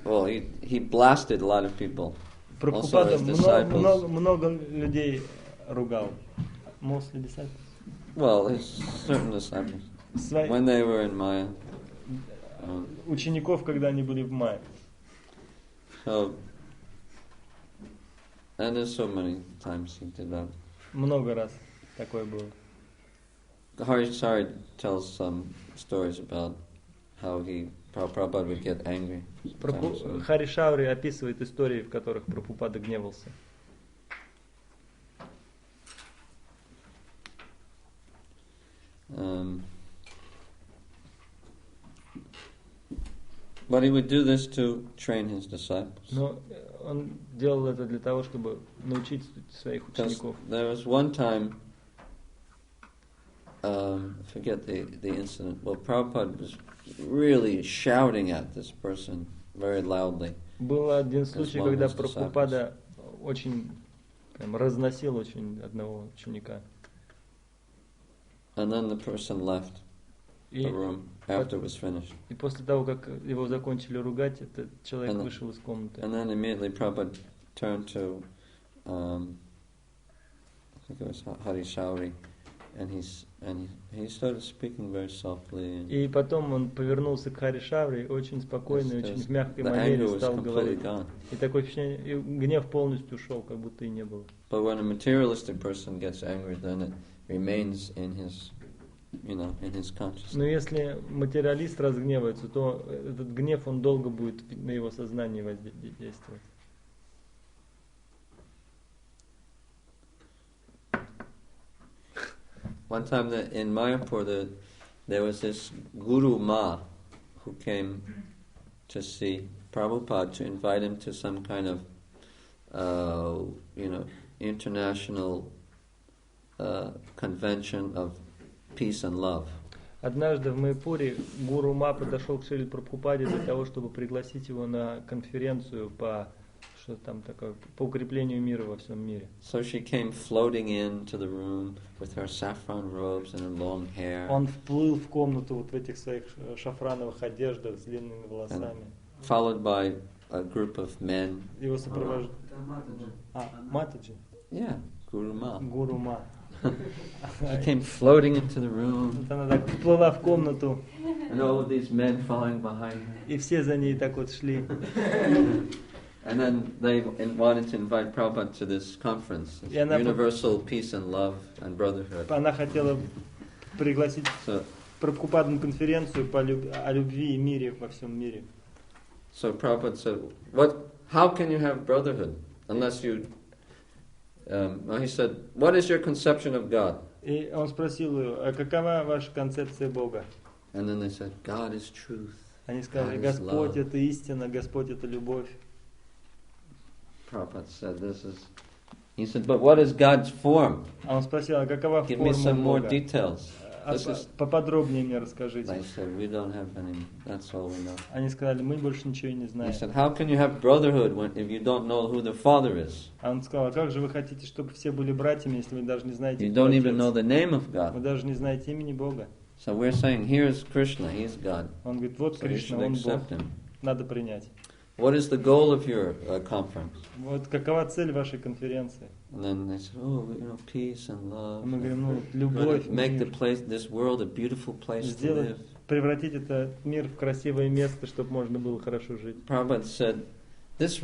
he blasted a lot of people. Прабхупада много людей ругал. Mostly disciples? Well, his certain disciples. When they were in Maya. Учеников, когда они были в Майе. So, and there's so many times he did that. Много раз такое было. Harisari tells some stories about how Prabhupada would get angry. Хари Шаури описывает истории, в которых Прабхупада гневался. But he would do this to train his disciples. Но он делал это для того, чтобы научить своих учеников. There was one time, I forget the incident. Well, Prabhupada was really shouting at this person very loudly. Был один случай, когда Прабхупада очень разносил очень одного ученика. And then the person left the room after it was finished. И после того, как его закончили ругать, этот человек вышел из комнаты. And then immediately Prabhupada turned to, I think it was Hari Shauri, and he started speaking very softly. И потом он повернулся к Хари Шаури, очень спокойно, очень в мягкой манере стал говорить. И такое впечатление, и гнев полностью ушел, как будто и не было. But when a materialistic person gets angry, then it remains in his, in his consciousness. Но если материалист разгневается, то этот гнев, он долго будет на его сознании воздействовать. One time in Mayapur, there was this Guru Ma who came to see Prabhupada to invite him to some kind of, international convention of peace and love. Однажды в Майпуре Гуру Ма подошел к Шриле Прабхупаде для того, чтобы пригласить его на конференцию по укреплению мира во всем мире. So she came floating into the room with her saffron robes and her long hair. Он вплыл в комнату вот в этих своих шафрановых одеждах с длинными волосами. Followed by a group of men. Его сопровождали. Матаджи. Yeah, Guru Ma. Гуру Ма. She came floating into the room. Она так вплыла в комнату. And all of these men following behind her. И все за ней так вот шли. And then they wanted to invite Prabhupada to this conference, Universal Peace and Love and Brotherhood. Она хотела пригласить Прабхупаду на конференцию о любви и мире во всем мире. So Prabhupada said, how can you have brotherhood unless you... he said, what is your conception of God? И он спросил ее, а какова ваша концепция Бога? And then they said, God is truth. Они сказали, Господь это истина, Господь это любовь. Prabhupada said, he said, but what is God's form? А он спросил, а какова форма Бога? Give me some more details. Поподробнее мне расскажите. They said, we don't have any, that's all we know. Они сказали, мы больше ничего не знаем. He said, how can you have brotherhood if you don't know who the father is? А он сказал, а как же вы хотите, чтобы все были братьями, если вы даже не знаете, You don't even know the name of God. Вы даже не знаете имени Бога. So we're saying, here's Krishna, he's God. Он говорит, вот Кришна, он Бог. Надо принять. What is the goal of your conference? Вот какова цель вашей конференции? And then they said, peace and love. Мы говорим, любовь, make this world a beautiful place to live. Превратить этот мир в красивое место, чтобы можно было хорошо жить. Prabhupada said, this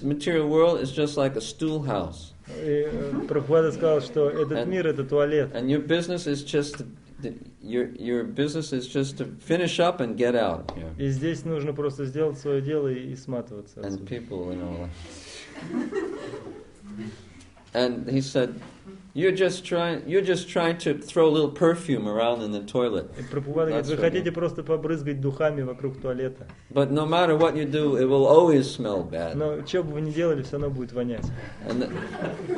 material world is just like a stool house. И Прабхупада сказал, что этот мир это туалет. And your business is just your business is just to finish up and get out. И здесь нужно просто сделать свое дело и сматываться. And people, and he said, you're just trying to throw a little perfume around in the toilet. И Прабхупада говорит, вы хотите просто побрызгать духами вокруг туалета. But no matter what you do, it will always smell bad. Но что бы вы ни делали, все равно будет вонять. And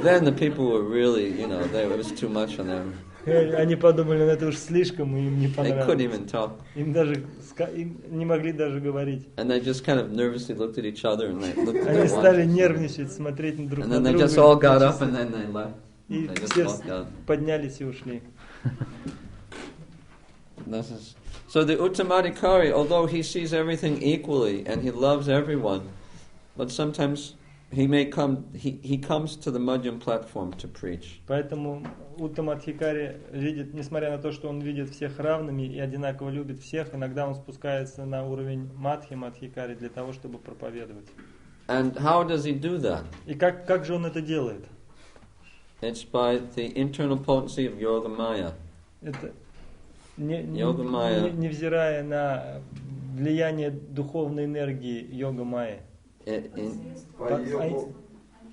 then the people were really, it was too much on them. Они подумали, это уж слишком, и им не понравилось. They couldn't even talk. Им не могли даже говорить. And they just kind of nervously looked at each other and they looked at Они стали нервничать, смотреть друг на друга. And then they just all got up and then they left. И все поднялись и ушли. So the Uttamadhikari, although he sees everything equally and he loves everyone, but sometimes he comes to the Madhyam platform to preach. Поэтому Уттамадхикари видит, несмотря на то, что он видит всех равными и одинаково любит всех, иногда он спускается на уровень Мадхи-Мадхикари для того, чтобы проповедовать. And how does he do that? И как же он это делает? It's by the internal potency of Yogamaya. невзирая на влияние духовной энергии йога майя.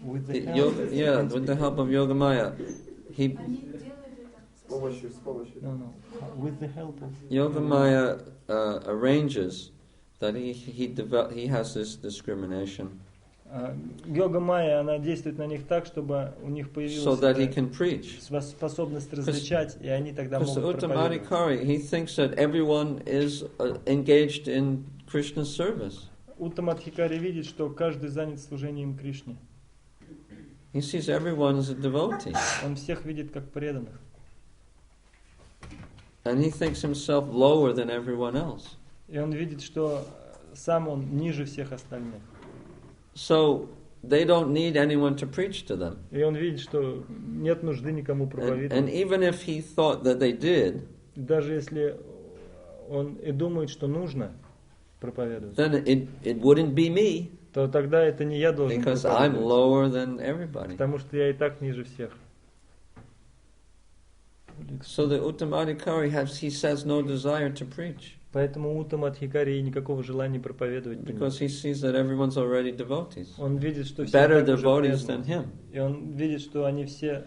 With the help of Yoga Maya, with the help of Yoga Maya arranges that he has this discrimination. Йога майя, она действует на них так, чтобы у них появилась способность различать, и они тогда могут проповедовать. Uttam he thinks that everyone is engaged in Krishna's service. Уттам Адхикари видит, что каждый занят служением Кришне. He sees everyone as a devotee. Он всех видит как преданных. And he thinks himself lower than everyone else. И он видит, что сам он ниже всех остальных. So they don't need anyone to preach to them. И он видит, что нет нужды никому проповедовать. And even if he thought that they did, даже если он и думает, что нужно проповедовать, then it wouldn't be me. То тогда это не я должен because I'm lower than everybody. Потому что я и так ниже всех. So the Uttam Adhikari he says no desire to preach. Поэтому Уттам Адхикари никакого желания проповедовать не имеет. Because he sees that everyone's already devotees. Он видит, что все better devotees than him. И он видит, что они все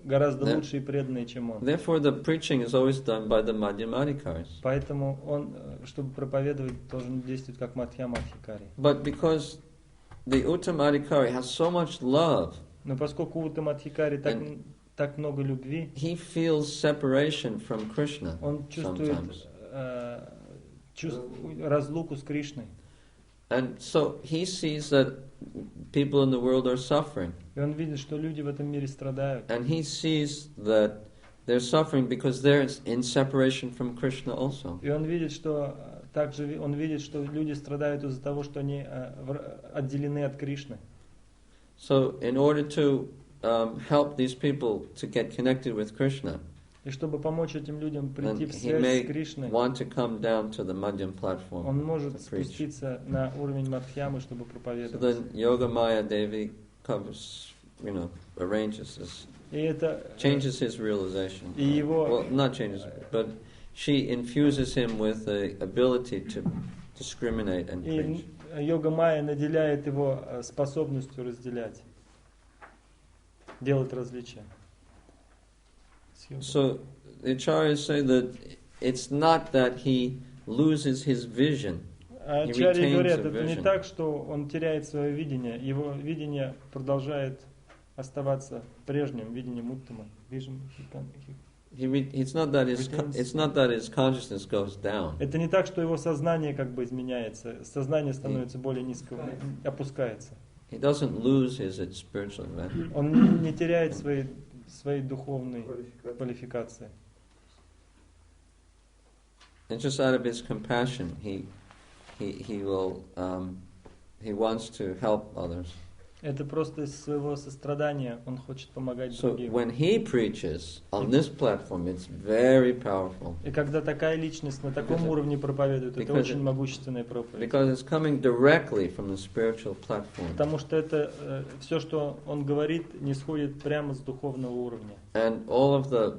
гораздо лучше и преданные, чем он. Therefore, the preaching is always done by the Madhyamadhikaris. Поэтому он, чтобы проповедовать, должен действовать как Мадхьямадхикари. But because the Uttam Adhikari has so much love, но поскольку Уттам Адхикари так много любви, he feels separation from Krishna. Он чувствует разлуку с Кришной. And so he sees that people in the world are suffering. И он видит, что люди в этом мире страдают. And he sees that they're suffering because they're in separation from Krishna also. И он видит, что также он видит, что люди страдают из-за того, что они отделены от Кришны. So in order to help these people to get connected with Krishna, и чтобы помочь этим людям прийти в связь с Кришной, want to come down to the Madhyam platform. Он может спуститься на уровень Мадхьямы, чтобы проповедовать. So then Yoga Maya Devi covers, arranges this, и это changes his realization. И его, well, not changes, but she infuses him with the ability to discriminate and preach. И Йога Майя наделяет его способностью разделять, делать различия. So the acharyas say that it's not that he loses his vision. Ачарьи говорят, это не так, что он теряет свое видение, его видение продолжает оставаться прежним видением Уттама. It's not that his consciousness goes down. Это не так, что его сознание как бы изменяется, сознание становится более низкого, опускается. He doesn't lose his spiritual advantage. Он не теряет своей духовной квалификации. And just out of his compassion, he wants to help others. Это просто из своего сострадания он хочет помогать другим. So when he preaches on this platform, it's very powerful. И когда такая личность на таком уровне проповедует, это очень могущественная проповедь. Because it's coming directly from the spiritual platform. Потому что это все, что он говорит, не сходит прямо с духовного уровня. And all of the,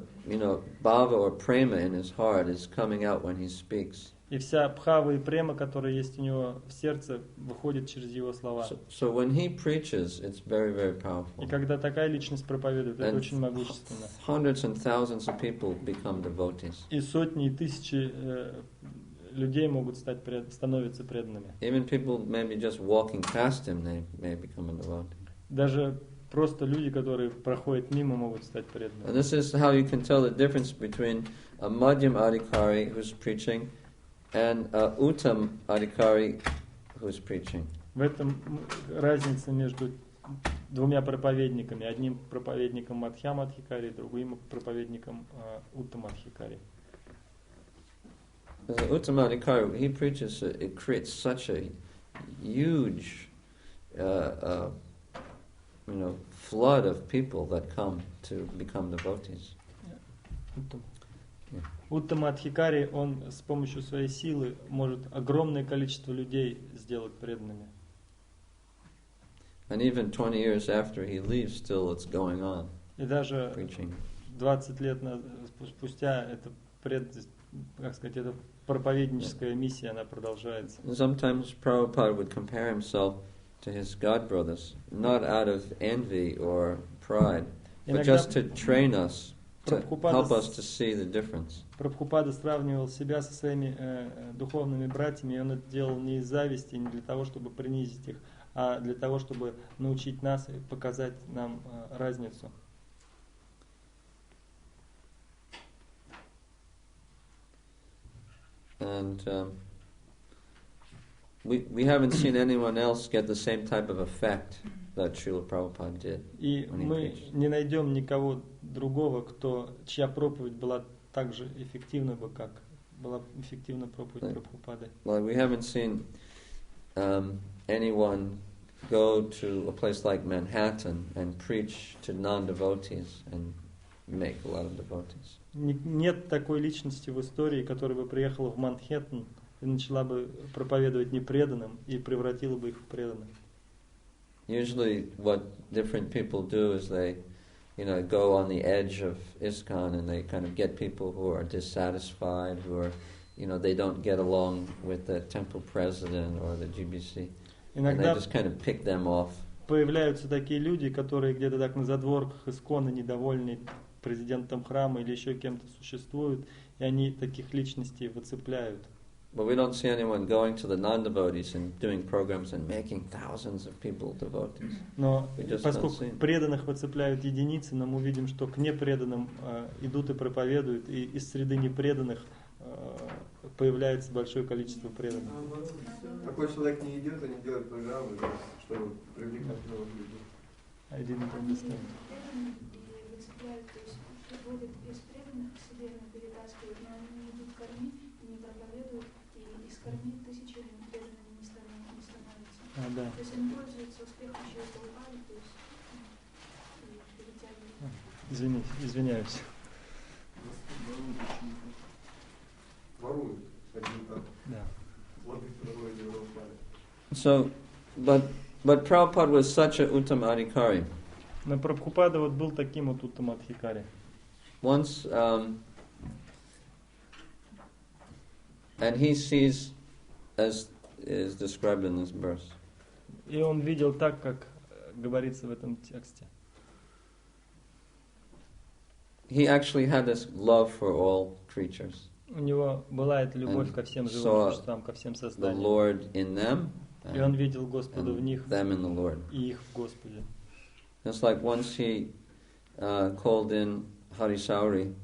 bhava or prema in his heart is coming out when he speaks. И вся бхава и према, которая есть у него в сердце, выходит через его слова. So when he preaches, it's very, very powerful. И когда такая личность проповедует, это очень могущественно. Hundreds and thousands of people become devotees. И сотни и тысячи людей могут становиться преданными. Even people maybe just walking past him, they may become a devotee. Даже просто люди, которые проходят мимо, могут стать преданными. And this is how you can tell the difference between a Madhyam Adhikari who's preaching and Uttam Adhikari who's preaching. В этом разница между двумя проповедниками. Одним проповедником Мадхьям Адхикари, другим проповедником Уттам Адхикари. Uttam Adhikari, he preaches, it creates such a huge, flood of people that come to become devotees. Уттам Адхикари, он с помощью своей силы может огромное количество людей сделать преданными. And even 20 years after he leaves, still it's going on. И даже 20 лет спустя это как сказать, эта проповедническая миссия, она продолжается. Sometimes Prabhupada would compare himself to his god brothers, not out of envy or pride, but just to train us, to help us to see the difference. Прабхупада сравнивал себя со своими духовными братьями, и он это делал не из зависти, не для того, чтобы принизить их, а для того, чтобы научить нас и показать нам разницу. And we haven't seen anyone else get the same type of effect that Srila Prabhupada did. И мы не найдем никого другого, чья проповедь была так же эффективна бы, как была эффективна проповедь Прабхупады. Well, we haven't seen anyone go to a place like Manhattan and preach to non-devotees and make a lot of devotees. Нет такой личности в истории, которая бы приехала в Манхэттен и начала бы проповедовать непреданным и превратила бы их в преданных. Usually what different people do is they, go on the edge of ISKCON and they kind of get people who are dissatisfied, who are, they don't get along with the temple president or the GBC. And they just kind of pick them off. Появляются такие люди, которые где-то так на задворках ISKCON недовольны президентом храма или еще кем-то существуют, и они таких личностей выцепляют. But we don't see anyone going to the non-devotees and doing programs and making thousands of people devotees. Но поскольку преданных выцепляют единицы, но мы видим, что к непреданным идут и проповедуют, и из среды непреданных появляется большое количество преданных. Такой человек не идет, они делают программы, чтобы привлекать новых людей. I didn't understand. То есть приводят из преданных к себе, перетаскивают, но они не идут кормить, не проповедуют, и из кормить тысячи преданными не становятся. Да. То есть они пользуются успехом чьей-то упали, то есть перетягивают. Извиняюсь. Воруют один так. Да. So, but Prabhupada was such a Uttama Adhikari. Но Прабхупада вот был таким вот Уттама Адхикари. Once, and he sees, as is described in this verse. И он видел так, как говорится в этом тексте. He actually had this love for all creatures. У него была эта любовь ко всем живым существам, ко всем созданиям. The Lord in them, и он видел Господа в них, them in the Lord. И их в Господе. Just like once he called in Hari Sauri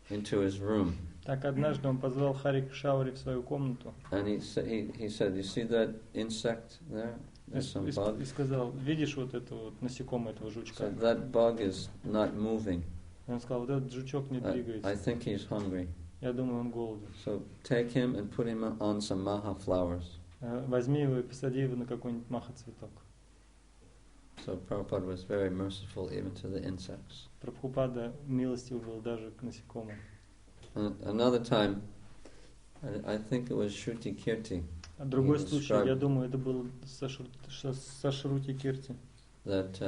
into his room. Так однажды он позвал Хари Шаури в свою комнату. And he said, you see that insect there? There's some bug. И сказал, видишь вот это вот насекомое, этого жучка? So that bug is not moving. И он сказал, вот этот жучок не двигается. I think he's hungry. Я думаю, он голоден. So take him and put him on some maha flowers. Возьми его и посади его на какой-нибудь маха цветок. So Prabhupada was very merciful even to the insects. Прабхупада милостив был даже к насекомым. Another time, I think it was Shruti Kirti. Другой случай, я думаю, это был со Шрути Кирти. That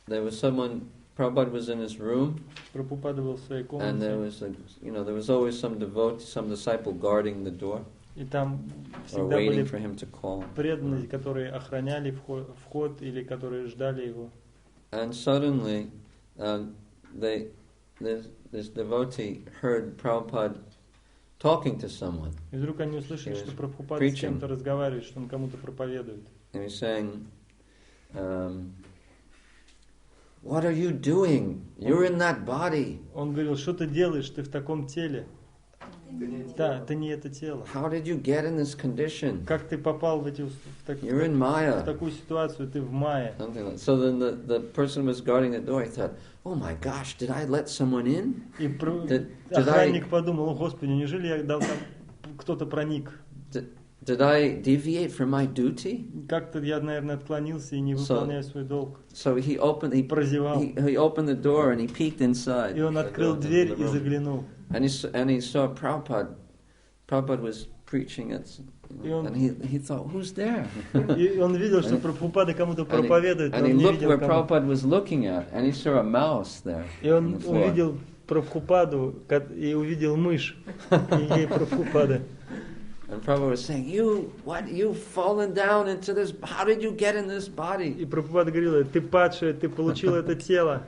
there was someone. Prabhupada was in his room, Прабхупада был в своей комнате. And there was always some devotee, some disciple guarding the door. И там всегда были преданные, которые охраняли вход или которые ждали его. And suddenly, this devotee heard Prabhupada talking to someone. И вдруг они услышали, что Прабхупада с кем-то разговаривает, что он кому-то проповедует. And he's saying, "What are you doing? You're in that body." Он говорил, что ты делаешь? Ты в таком теле. Да, ты не это тело. How did you get in this condition? Как ты попал в такую ситуацию? Ты в майя. So then the person was guarding the door. He thought, "Oh my gosh, did I let someone in?" И охранник подумал, о Господи, неужели я дал там кто-то проник? Did I deviate from my duty? Как-то я, наверное, отклонился и не выполняю свой долг. So he opened the door and he peeked inside. И он открыл дверь и заглянул. And he saw Prabhupada. Prabhupada was preaching and he thought, who's there? И он видел, что Прабхупада кому-то проповедует. And he looked where Prabhupada was looking at, and he saw a mouse there. И он увидел Прабхупаду и увидел мышь, и ей Прабхупада. And Prabhupada was saying, you've fallen down into this, how did you get in this body? И Прабхупада говорила, ты падшая, ты получил это тело.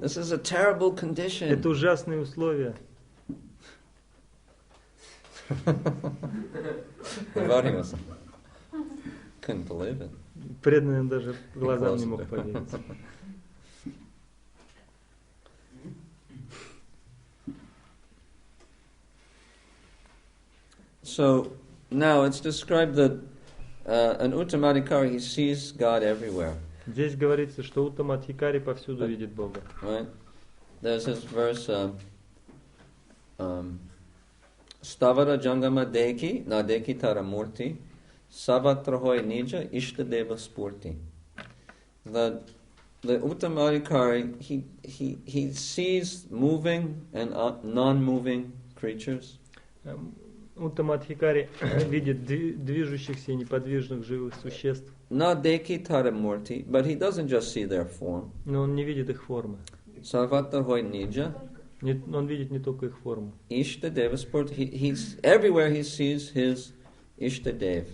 This is a terrible condition. Это ужасные условия. Couldn't believe it. Преданный даже глазам не мог поверить. So now it's described that an Uttamadhikari, he sees God everywhere. Здесь говорится, что Уттамадхикари повсюду видит Бога. Right? There's this verse, Stavara Jangama Deki, Nadeki Taramurti, Savatrahoy Nija, Ishtadeva Spurti. That the Uttamadhikari, he sees moving and non-moving creatures. Уттамадхикари видит движущихся и неподвижных живых существ. Nadeki Taramurti, but he doesn't just see their form. Но он не видит их формы. Savatrahoy Nija. Он видит не только их форму. Ishtadeva Spurti. He's everywhere he sees his Ishtadev.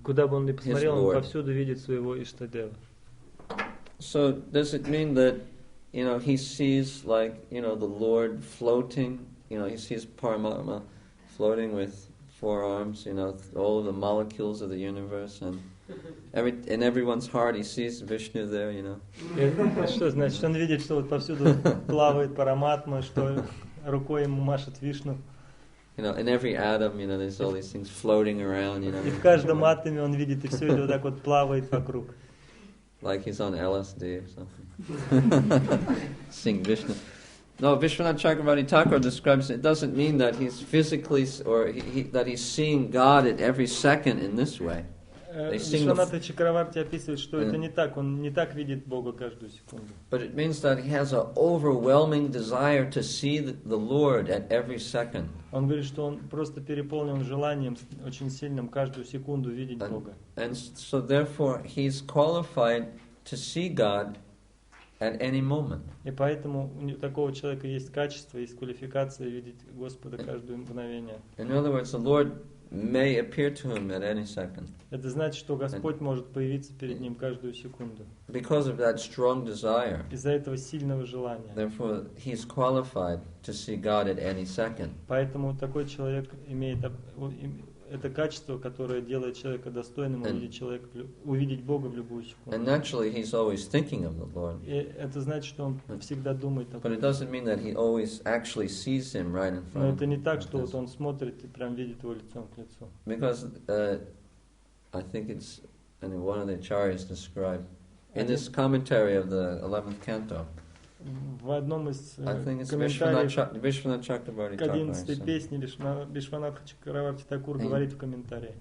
Куда бы он ни посмотрел, он повсюду видит своего Иштадева. So does it mean that, he sees the Lord floating, he sees Paramatma floating with four arms, all of the molecules of the universe, and in everyone's heart he sees Vishnu there, Что значит? Он видит, что вот повсюду плавает Параматма, что рукой ему машет Вишну. In every atom, there's all these things floating around, И в каждом атоме он видит, и все это вот так вот плавает вокруг. Like he's on LSD or something. Sing Vishnu. No, Vishwanath Chakravarti Thakur describes it doesn't mean that he's physically or that he's seeing God at every second in this way. Вишванатха Чакраварти описывает, что это не так, он не так видит Бога каждую секунду. But it means that he has an overwhelming desire to see the Lord at every second. Он говорит, что он просто переполнен желанием очень сильным каждую секунду видеть Бога. And so therefore he's qualified to see God at any moment. И поэтому у такого человека есть качество, есть квалификация видеть Господа каждое мгновение. In other words, the Lord may appear to him at any second. Это значит, что Господь может появиться перед ним каждую секунду. Because of that strong desire. Из-за этого сильного желания. Therefore, he's qualified to see God at any second. Поэтому такой человек имеет это качество, которое делает человека достойным увидеть Бога в любую секунду. And naturally, he's always thinking of the Lord. И это значит, что он всегда думает об But it doesn't mean that he always actually sees him right in front of him. Но это не так, что вот он смотрит и прям видит его лицом к лицу. Because I think it's one of the acharyas described in this commentary of the 11th canto. В одном из комментариев к 11-й песне Вишванатха Чакраварти Такур говорит в комментарии.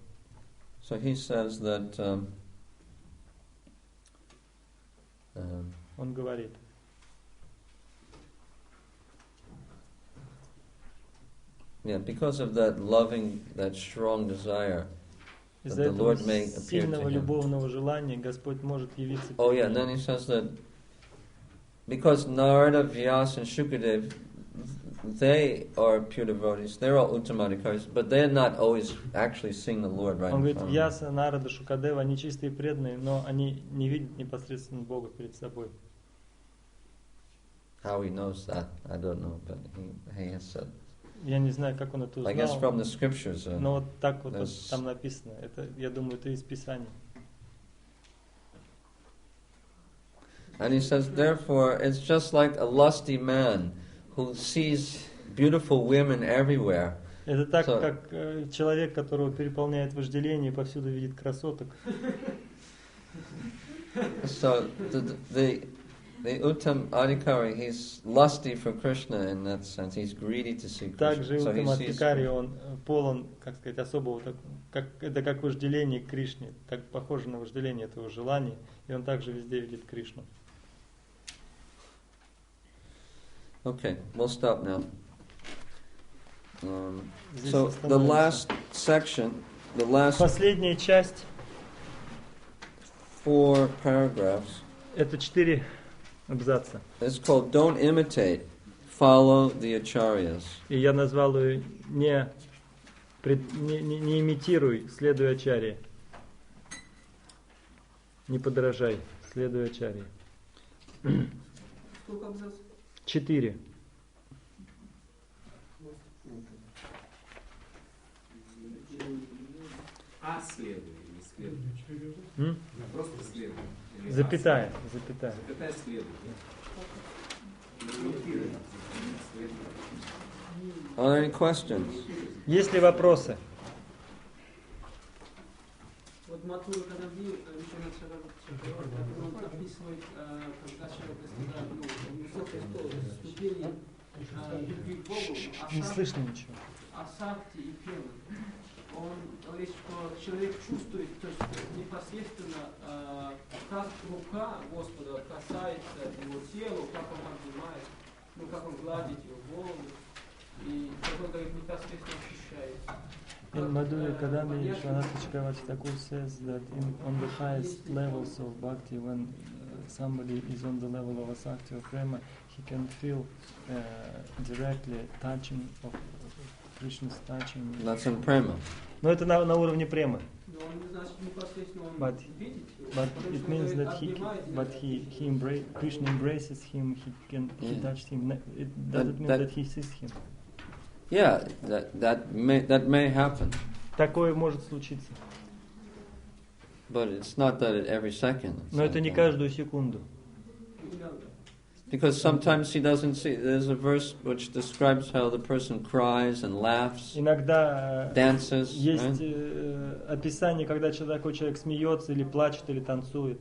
So he says that он говорит. Yeah, because of that loving, that strong desire, that the Lord may appear to him. Любовного желания Господь может явиться. Oh yeah, and then he says that because Narada, Vyasa, and Shukadev, they are pure devotees. They're all Uttamadhikaris, but they're not always actually seeing the Lord right in front of them. Vyasa, Narada, Shukadeva, они чистые преданные, но они не видят непосредственно Бога перед собой. How he knows that, I don't know, but he has said. Я не знаю, как он это узнал. I guess from the scriptures. Но вот так вот там написано. Это, я думаю, это из Писания. And he says, therefore, it's just like a lusty man who sees beautiful women everywhere. Это так, как человек, которого переполняет вожделение и повсюду видит красоток. So the Uttam Adhikari, he's lusty for Krishna in that sense. He's greedy to see Krishna. Также Уттам Адхикари, он полон, как сказать, особого, это как вожделение к Кришне, так похоже на вожделение этого желания, и он также везде видит Кришну. Okay, we'll stop now. So the last section, последняя часть, 4 paragraphs. Это 4 абзаца. It's called "Don't imitate, follow the acharyas. И я назвал ее не имитируй, следуй ачарье. Не подражай, следуй ачарье. Сколько абзацев? 4. А следует или следует? Просто следует. Запятая. Запятая следует. Are there any questions? Есть ли вопросы? Вот Матура, когда бил, он описывает, когда человек достигает высокой ступени любви к Богу, Не слышно ничего. асакти и пены. Он говорит, что человек чувствует, то есть непосредственно, как рука Господа касается его тела, как он обнимает, как он гладит его голову, и как он говорит, непосредственно ощущается. In Madhurya Kadambi, Shvanatha Chakravarti Thakur says that on the highest levels of bhakti, when somebody is on the level of asakti or prema, he can feel directly touching of Krishna's touching. That's in prema. Но это на уровне премы. But it means that Krishna embraces him, he touched him. It doesn't mean that he sees him. Yeah, that may happen. Такое может случиться. But it's not that at every second. Но это не каждую секунду. Because sometimes he doesn't see. There's a verse which describes how the person cries and laughs, Иногда dances. Есть описание, когда такой человек смеется или плачет или танцует.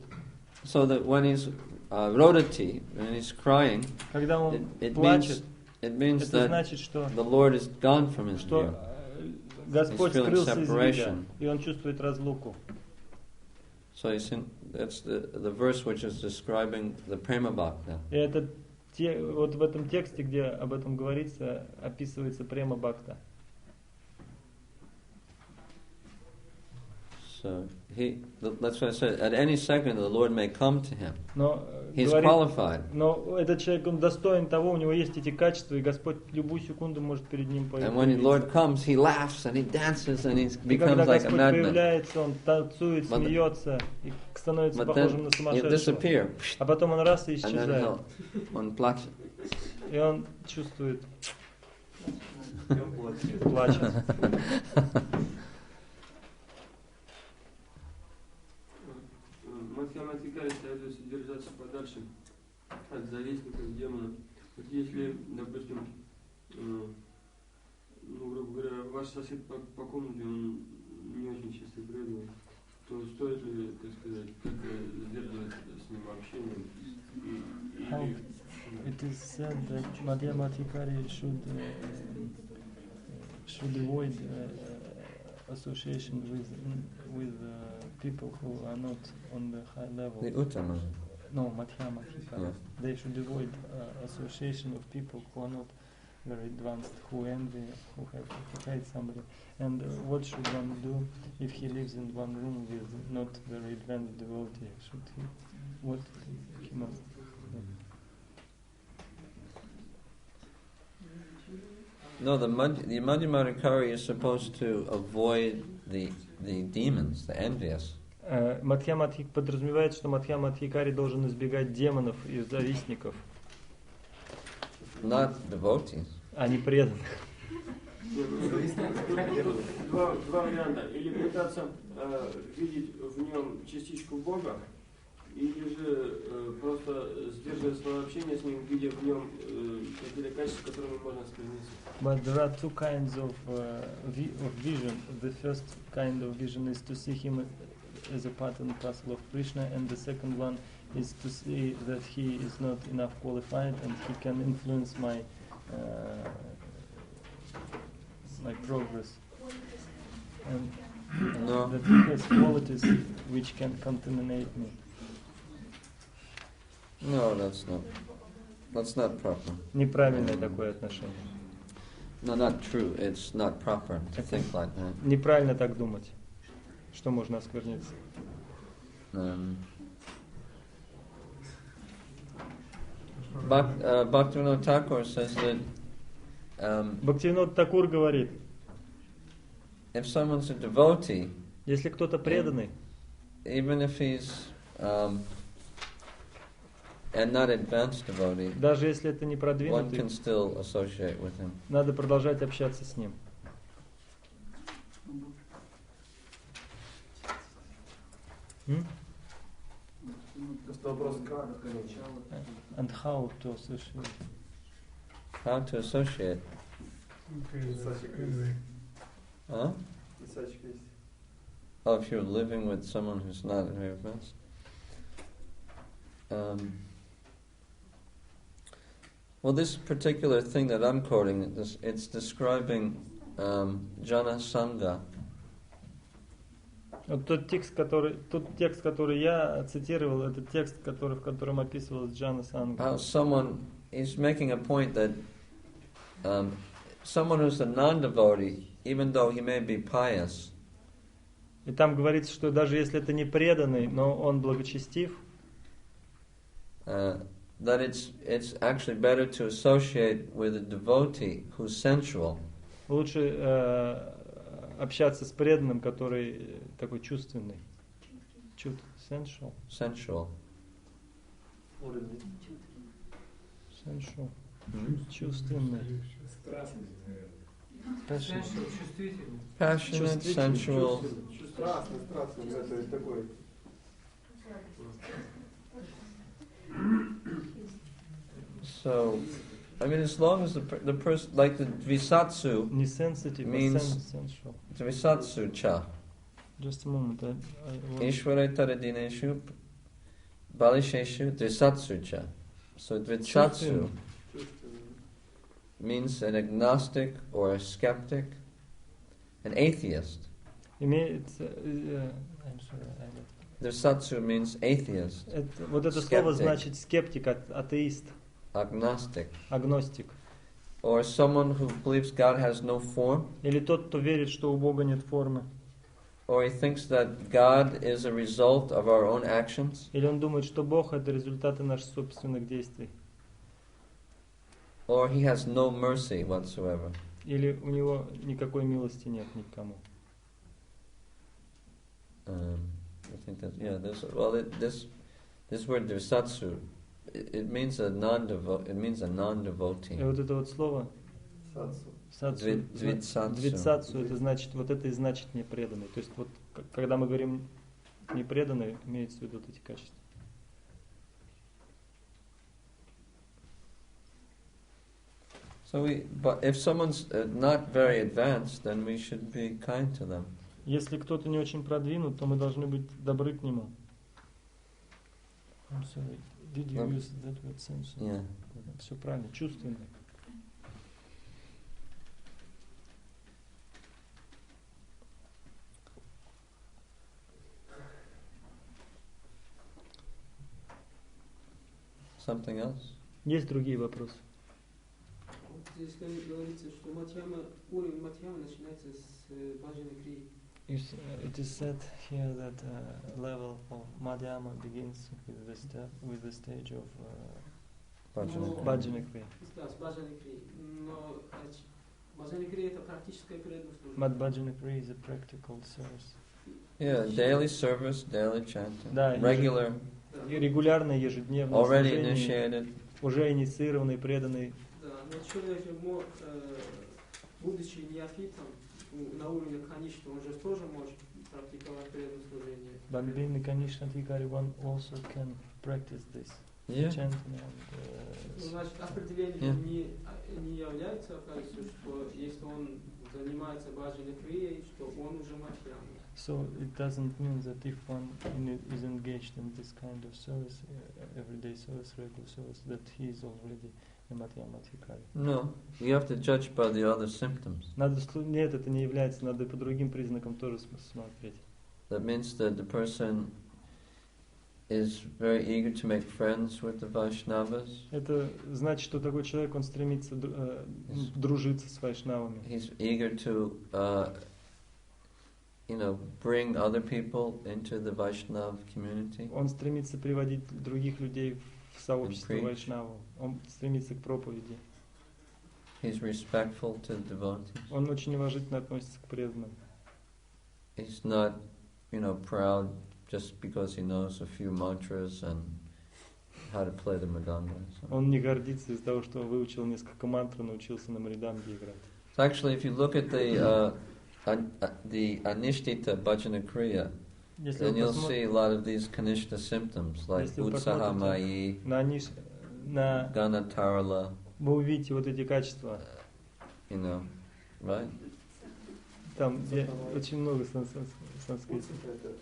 So that when he's rodati, when he's crying, когда он плачет, it means это that значит, что the Lord is gone from his view. Господь скрылся из вида, и он чувствует разлуку. So that's the verse which is describing the prema bhakta. И это вот в этом тексте, где об этом говорится, описывается према бхакта. So that's what I said. At any second, the Lord may come to him. He's говорит, qualified. Но этот человек, он достоин того, у него есть эти качества, и Господь любую секунду может перед ним появиться. And when the Lord comes, he laughs and he dances and he becomes когда like a Господь madman. появляется, он танцует, смеется и становится похожим на сумасшедшего. А потом он раз и исчезает. Он плачет. И он чувствует, плачет. Матхьяматикари советуется держаться подальше от завистников, демонов. Вот если, допустим, грубо говоря, ваш сосед по комнате, он не очень чистый преданный, то стоит ли, так сказать, как сдерживать с ним общение? It is said that Madhyamatикари should avoid association with people who are not on the high level. The Uttama. No, Madhyamatикari. Yeah. They should avoid association of people who are not very advanced, who envy, who hate somebody. And what should one do if he lives in one room with not very advanced devotee? What he must do? No, the Madhyamatикari is supposed to avoid the demons, the envious. Мадхьяматхик подразумевает, что Мадхьяматхикари должен избегать демонов и завистников. Not devotees. А не преданных. Два варианта. Или пытаться видеть в нем частичку Бога, или же просто сдерживать свое общение с ним, видя в нем какие-то качества, которыми можно оскверниться. But there are two kinds of vision. The first kind of vision is to see him as a part and parcel of Krishna, and the second one is to see that he is not enough qualified and he can influence my progress, and that he has qualities which can contaminate me. No, that's not proper. Неправильное такое отношение. No, not true. It's not proper to think like that. Неправильно так думать, что можно оскверниться. Bhaktivinoda Thakur says that Бхактивинод Такур говорит, if someone's a devotee, если кто-то преданный, even if he's and not advanced devotee, даже если это не one продвинутый, can still associate with him. надо продолжать общаться с ним. Просто вопрос, как? And how to associate? How to associate? Huh? Oh, if you're living with someone who's not very advanced. Well, this particular thing that I'm quoting, it's describing jana sangha. Вот тот текст, который я цитировал, это текст, в котором описывалась джана санга. Someone is making a point that someone who's a non-devotee, even though he may be pious, и там говорится, что даже если это не преданный, но он благочестив, that it's actually better to associate with a devotee who's sensual. Лучше общаться с преданным, который такой чувственный. Sensual. Sensual. Sensual. Чувственный. Passionate, sensual. Страстный, это такой. So, I mean, as long as the person, like the Visatsu, means Visatsu cha. Just a moment. Ishvara Taradineshu Balisheshu Dvisatsu cha. So Dvisatsu means an agnostic or a skeptic, an atheist. I'm sorry. Dvisatsu means atheist. Вот это слово значит скептик, атеист. Agnostic. Агностик. Or someone who believes God has no form. Или тот, кто верит, что у Бога нет формы. Or he thinks that God is a result of our own actions. Или он думает, что Бог это результаты наших собственных действий. Or he has no mercy whatsoever. Или у него никакой милости нет никому. I think that this word Dvisatsu, it means a non-devotee. И вот это вот слово Двитсатсу, это значит, вот это и значит непреданный. То есть вот когда мы говорим непреданный, имеется в виду вот эти качества. So but if someone's not very advanced, then we should be kind to them. Если кто-то не очень продвинут, то мы должны быть добры к нему. I'm sorry. Did you use that word sense? Yeah. Все правильно, чувственный. Something else? Есть другие вопросы? Здесь говорится, что уровень Мадьямы начинается с Баджаны Крии. It is said here that level of Madhyama begins with the stage of Bhajana Kriya. Да, с Баджаны Крии. Но Баджана Крия это практическое преданное служение. But Bhajana Kriya is a practical service. Yeah, daily service, daily chanting, да, regular. Регулярное, ежедневное already служение, initiated. Уже инициированный, преданный. Да, но человек, будучи неофитом, на уровне Каништа, он же тоже может практиковать преданное служение. But being the Kanishta Adhikari, one also can practice this. Yeah. Chanting Значит, определение не является, оказывается, что если он занимается Баджаной Крией, что он уже Мадьяма. So it doesn't mean that if one is engaged in this kind of service, everyday service, regular service, that he is already a Madhyama Adhikari. No, you have to judge by the other symptoms. Нет, это не является, надо по другим признакам тоже смотреть. That means that the person is very eager to make friends with the Vaishnavas. Это значит, что такой человек, он стремится дружиться с вайшнавами. He's eager to bring other people into the Vaishnav community. Он стремится приводить других людей в сообщество вайшнавов. Он стремится к проповеди. He's respectful to devotees. Он очень уважительно относится к преданным. He's not, proud just because he knows a few mantras and how to play the mridanga. Он не гордится из-за того, что выучил несколько мантр, научился на мриданге играть. So actually, if you look at the Anishtita Bhajana Kriya, then you'll see a lot of these Kanishta symptoms, like Utsaha Mayi, Ganatarala. Вы увидите вот эти качества. Right? Там очень много санскрита.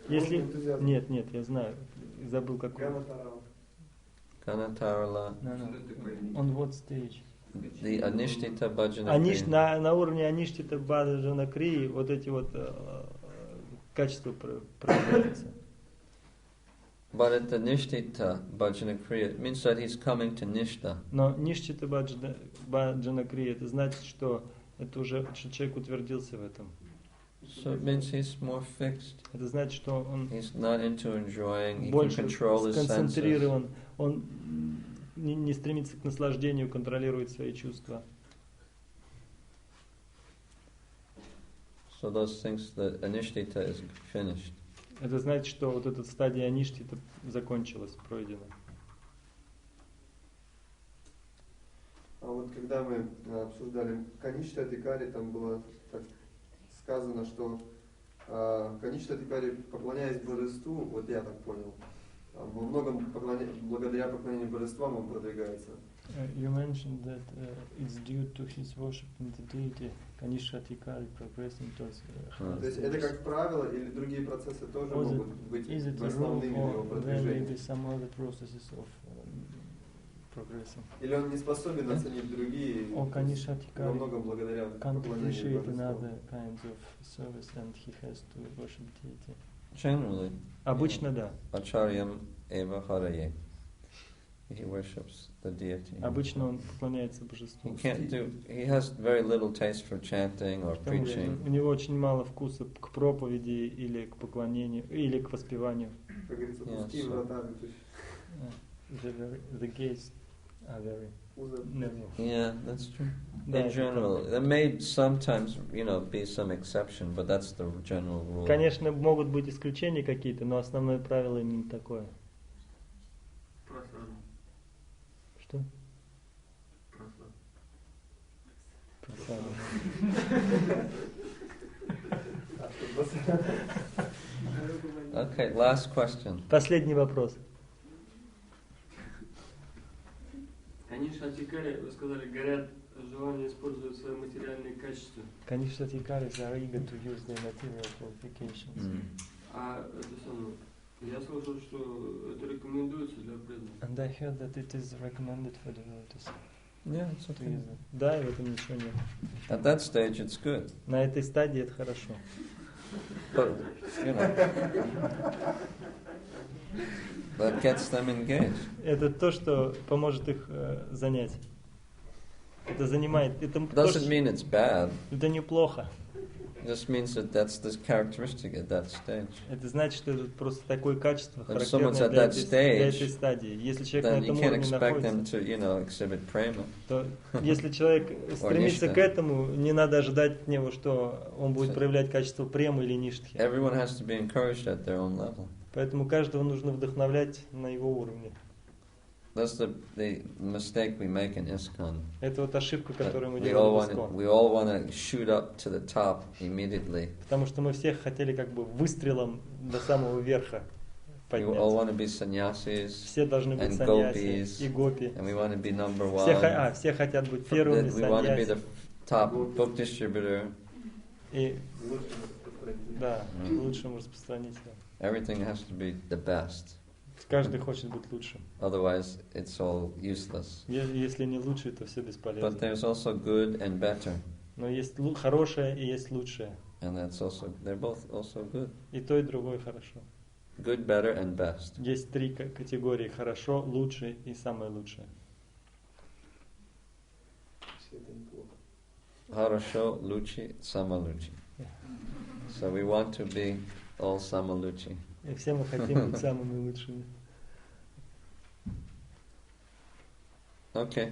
Если... Нет, я знаю. Забыл какой. Ganatarala. On what stage? The Anishtita Bhajana Kriya. На уровне Аништита Баджана Крии вот эти вот качества проявляются. But at the Nishtita Bhajana Kriya, it means that he's coming to Nishta. Но Ништита Баджана Крия, это значит, что это уже человек утвердился в этом. So it means he's more fixed. Это значит, что он he's not into enjoying, he больше can control his сконцентрирован, он не стремится к наслаждению, контролирует свои чувства. So those things, the Anishtita is finished. Это значит, что вот эта стадия Аништита закончилась, пройдена. А вот когда мы обсуждали Каништа Адикари, там было так сказано, что Каништа Адикари, поклоняясь божеству, вот я так понял, во многом благодаря поклонению божествам он продвигается. You mentioned that it's due to his worship in the deity, Kanishta Adikari progressing towards. То есть это как правило или другие процессы тоже могут быть основными его продвижением? Или он не способен оценить другие, во многом благодаря поклонению божествам? Generally, обычно да. Acharyam eva haraye. He worships the deity. Обычно он поклоняется божеству. He has very little taste for chanting or preaching. У него очень мало вкуса к проповеди или к поклонению, или к воспеванию. Как говорится, пустые врата. The gates are very narrow. Yeah, that's true. In general, there may sometimes, be some exception, but that's the general rule. Конечно, могут быть исключения какие-то, но основное правило именно такое. Что? Okay, last question. Последний вопрос. Каништа Адикари, вы сказали, горят желание использовать свои материальные качества. Каништа Адикари are eager to use their material qualifications. А это самое, я слышал, что это рекомендуется для преданных. And I heard that it is recommended for devotees. Yeah, it's okay. Да, и в этом ничего нет. At that stage, it's good. На этой стадии это хорошо. But, that gets them engaged. Это то, что поможет их занять. Это занимает. Это doesn't mean it's bad. Это неплохо. It just means that that's the characteristic at that stage. Это значит, что это просто такое качество, характерное для этой стадии. Если человек на этом уровне находится, то если человек стремится к этому, не надо ожидать от него, что он будет проявлять качество премы или ништхи. Поэтому каждого нужно вдохновлять на его уровне. That's the mistake we make in ISKCON. Это вот ошибка, которую мы делаем в ISKCON. We all want to shoot up to the top immediately. Потому что мы всех хотели как бы выстрелом до самого верха подняться. We all want to be sannyasis. Все должны быть саньяси и гопи. And we want to be number one. Все хотят быть первыми саньяси. We want to be the top book distributor. И лучшим распространителем. Everything has to be the best. Каждый хочет быть лучшим. Otherwise, it's all useless. Если не лучший, то все бесполезно. But there's also good and better. Но есть хорошее и есть лучшее. And they're both also good. И то, и другое хорошо. Good, better, and best. Есть три категории: хорошо, лучше и самое лучшее. Хорошо, лучше, самое лучшее. So we want to be all самое лучшее. И все мы хотим быть самыми лучшими. Okay.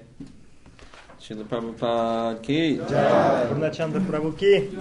Srila Prabhupada ki. Purnachandra Prabhu ki.